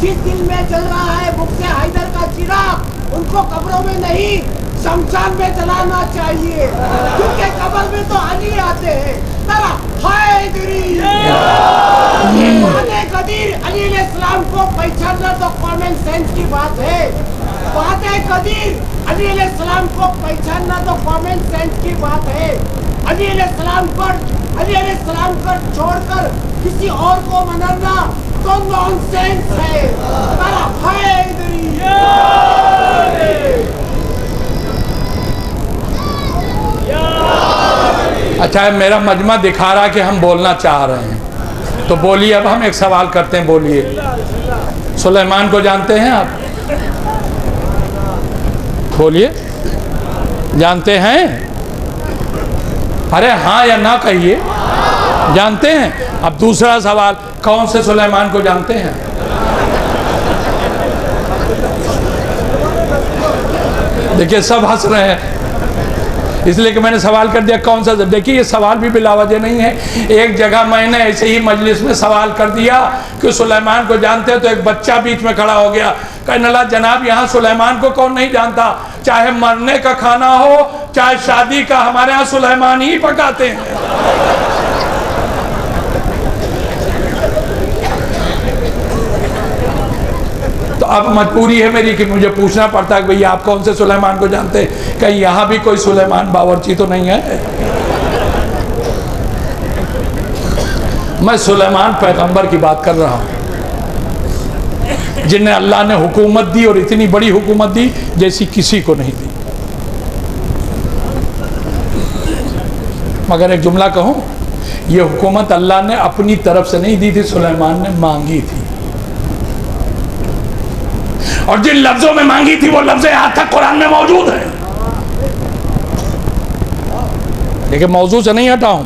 जिस दिल में जल रहा है बुग़्ज़ हैदर का चिराग, उनको कब्रों में नहीं शमशान में जलाना चाहिए, क्योंकि कब्र में तो अली आते हैं। तरा हैदरी कदीर अली अलैहिस्सलाम को पहचानना तो कॉमन सेंस की बात है। बातें कदीर अली अलैहिस्सलाम को पहचानना तो कॉमन सेंस की बात है। अली अलैहिस्सलाम को छोड़कर किसी और को मनाना तो नॉनसेंस है। तरा हैदरी अच्छा, मेरा मजमा दिखा रहा है कि हम बोलना चाह रहे हैं, तो बोलिए। अब हम एक सवाल करते हैं, बोलिए। सुलेमान को जानते हैं आप? बोलिए, जानते हैं? अरे हाँ या ना कहिए, जानते हैं। अब दूसरा सवाल, कौन से सुलेमान को जानते हैं? देखिए सब हंस रहे हैं, इसलिए कि मैंने सवाल कर दिया कौन सा। देखिए ये सवाल भी बिलावजह नहीं है। एक जगह मैंने ऐसे ही मजलिस में सवाल कर दिया कि सुलेमान को जानते हैं, तो एक बच्चा बीच में खड़ा हो गया, कहने लगा जनाब यहाँ सुलेमान को कौन नहीं जानता, चाहे मरने का खाना हो चाहे शादी का, हमारे यहाँ सुलेमान ही पकाते हैं। तो अब मजबूरी है मेरी कि मुझे पूछना पड़ता है कि भैया आप कौन से सुलेमान को जानते हैं, कहीं यहाँ भी कोई सुलेमान बावर्ची तो नहीं है। मैं सुलेमान पैगंबर की बात कर रहा हूँ, जिन्हें अल्लाह ने हुकूमत दी और इतनी बड़ी हुकूमत दी जैसी किसी को नहीं दी। मगर एक जुमला कहूँ, ये हुकूमत अल्लाह ने अपनी तरफ से नहीं दी थी, सुलेमान ने मांगी थी। और जिन लफ्जों में मांगी थी वो लफ्ज़ आज तक कुरान में मौजूद है। लेकिन मौजू से नहीं हटा हूं।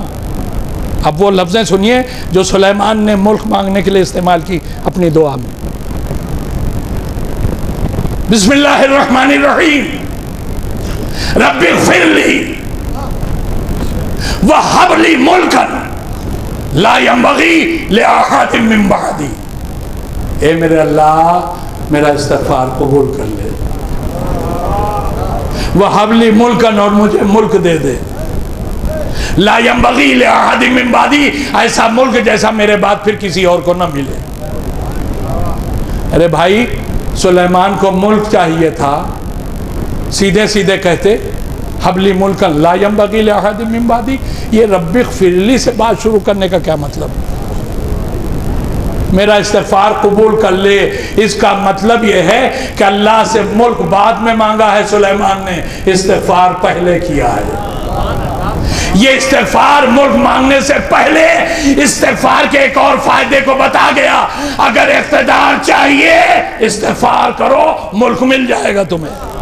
अब वो लफ्ज़ें सुनिए जो सुलेमान ने मुल्क मांगने के लिए इस्तेमाल की अपनी दुआ में। बिस्मिल्लाहिर्रहमानिर्रहीम, रब्बिग़फिरली वहब्ली मुल्कन ला यंबग़ी लिअहदिन मिन बअदी। ए मेरे अल्लाह, मेरा इस्तिग़फ़ार कबूल कर ले। वहब्ली मुल्कन, और मुझे मुल्क दे दे, ला यंबग़ी लिअहदिन मिन बअदी, ऐसा मुल्क जैसा मेरे बाद फिर किसी और को न मिले। अरे भाई, सुलेमान को मुल्क चाहिए था, सीधे सीधे कहते हबली मुल्कन ला यंबगी लिअहदिन मिन बादी, ये रब्बिग़फिरली से बात शुरू करने का क्या मतलब? मेरा इस्तिग़फ़ार कबूल कर ले, इसका मतलब यह है कि अल्लाह से मुल्क बाद में मांगा है सुलेमान ने, इस्तिग़फ़ार पहले किया है। ये इस्तिग़फ़ार मुल्क मांगने से पहले इस्तिग़फ़ार के एक और फायदे को बता गया, अगर इक़्तिदार चाहिए इस्तिग़फ़ार करो, मुल्क मिल जाएगा तुम्हें।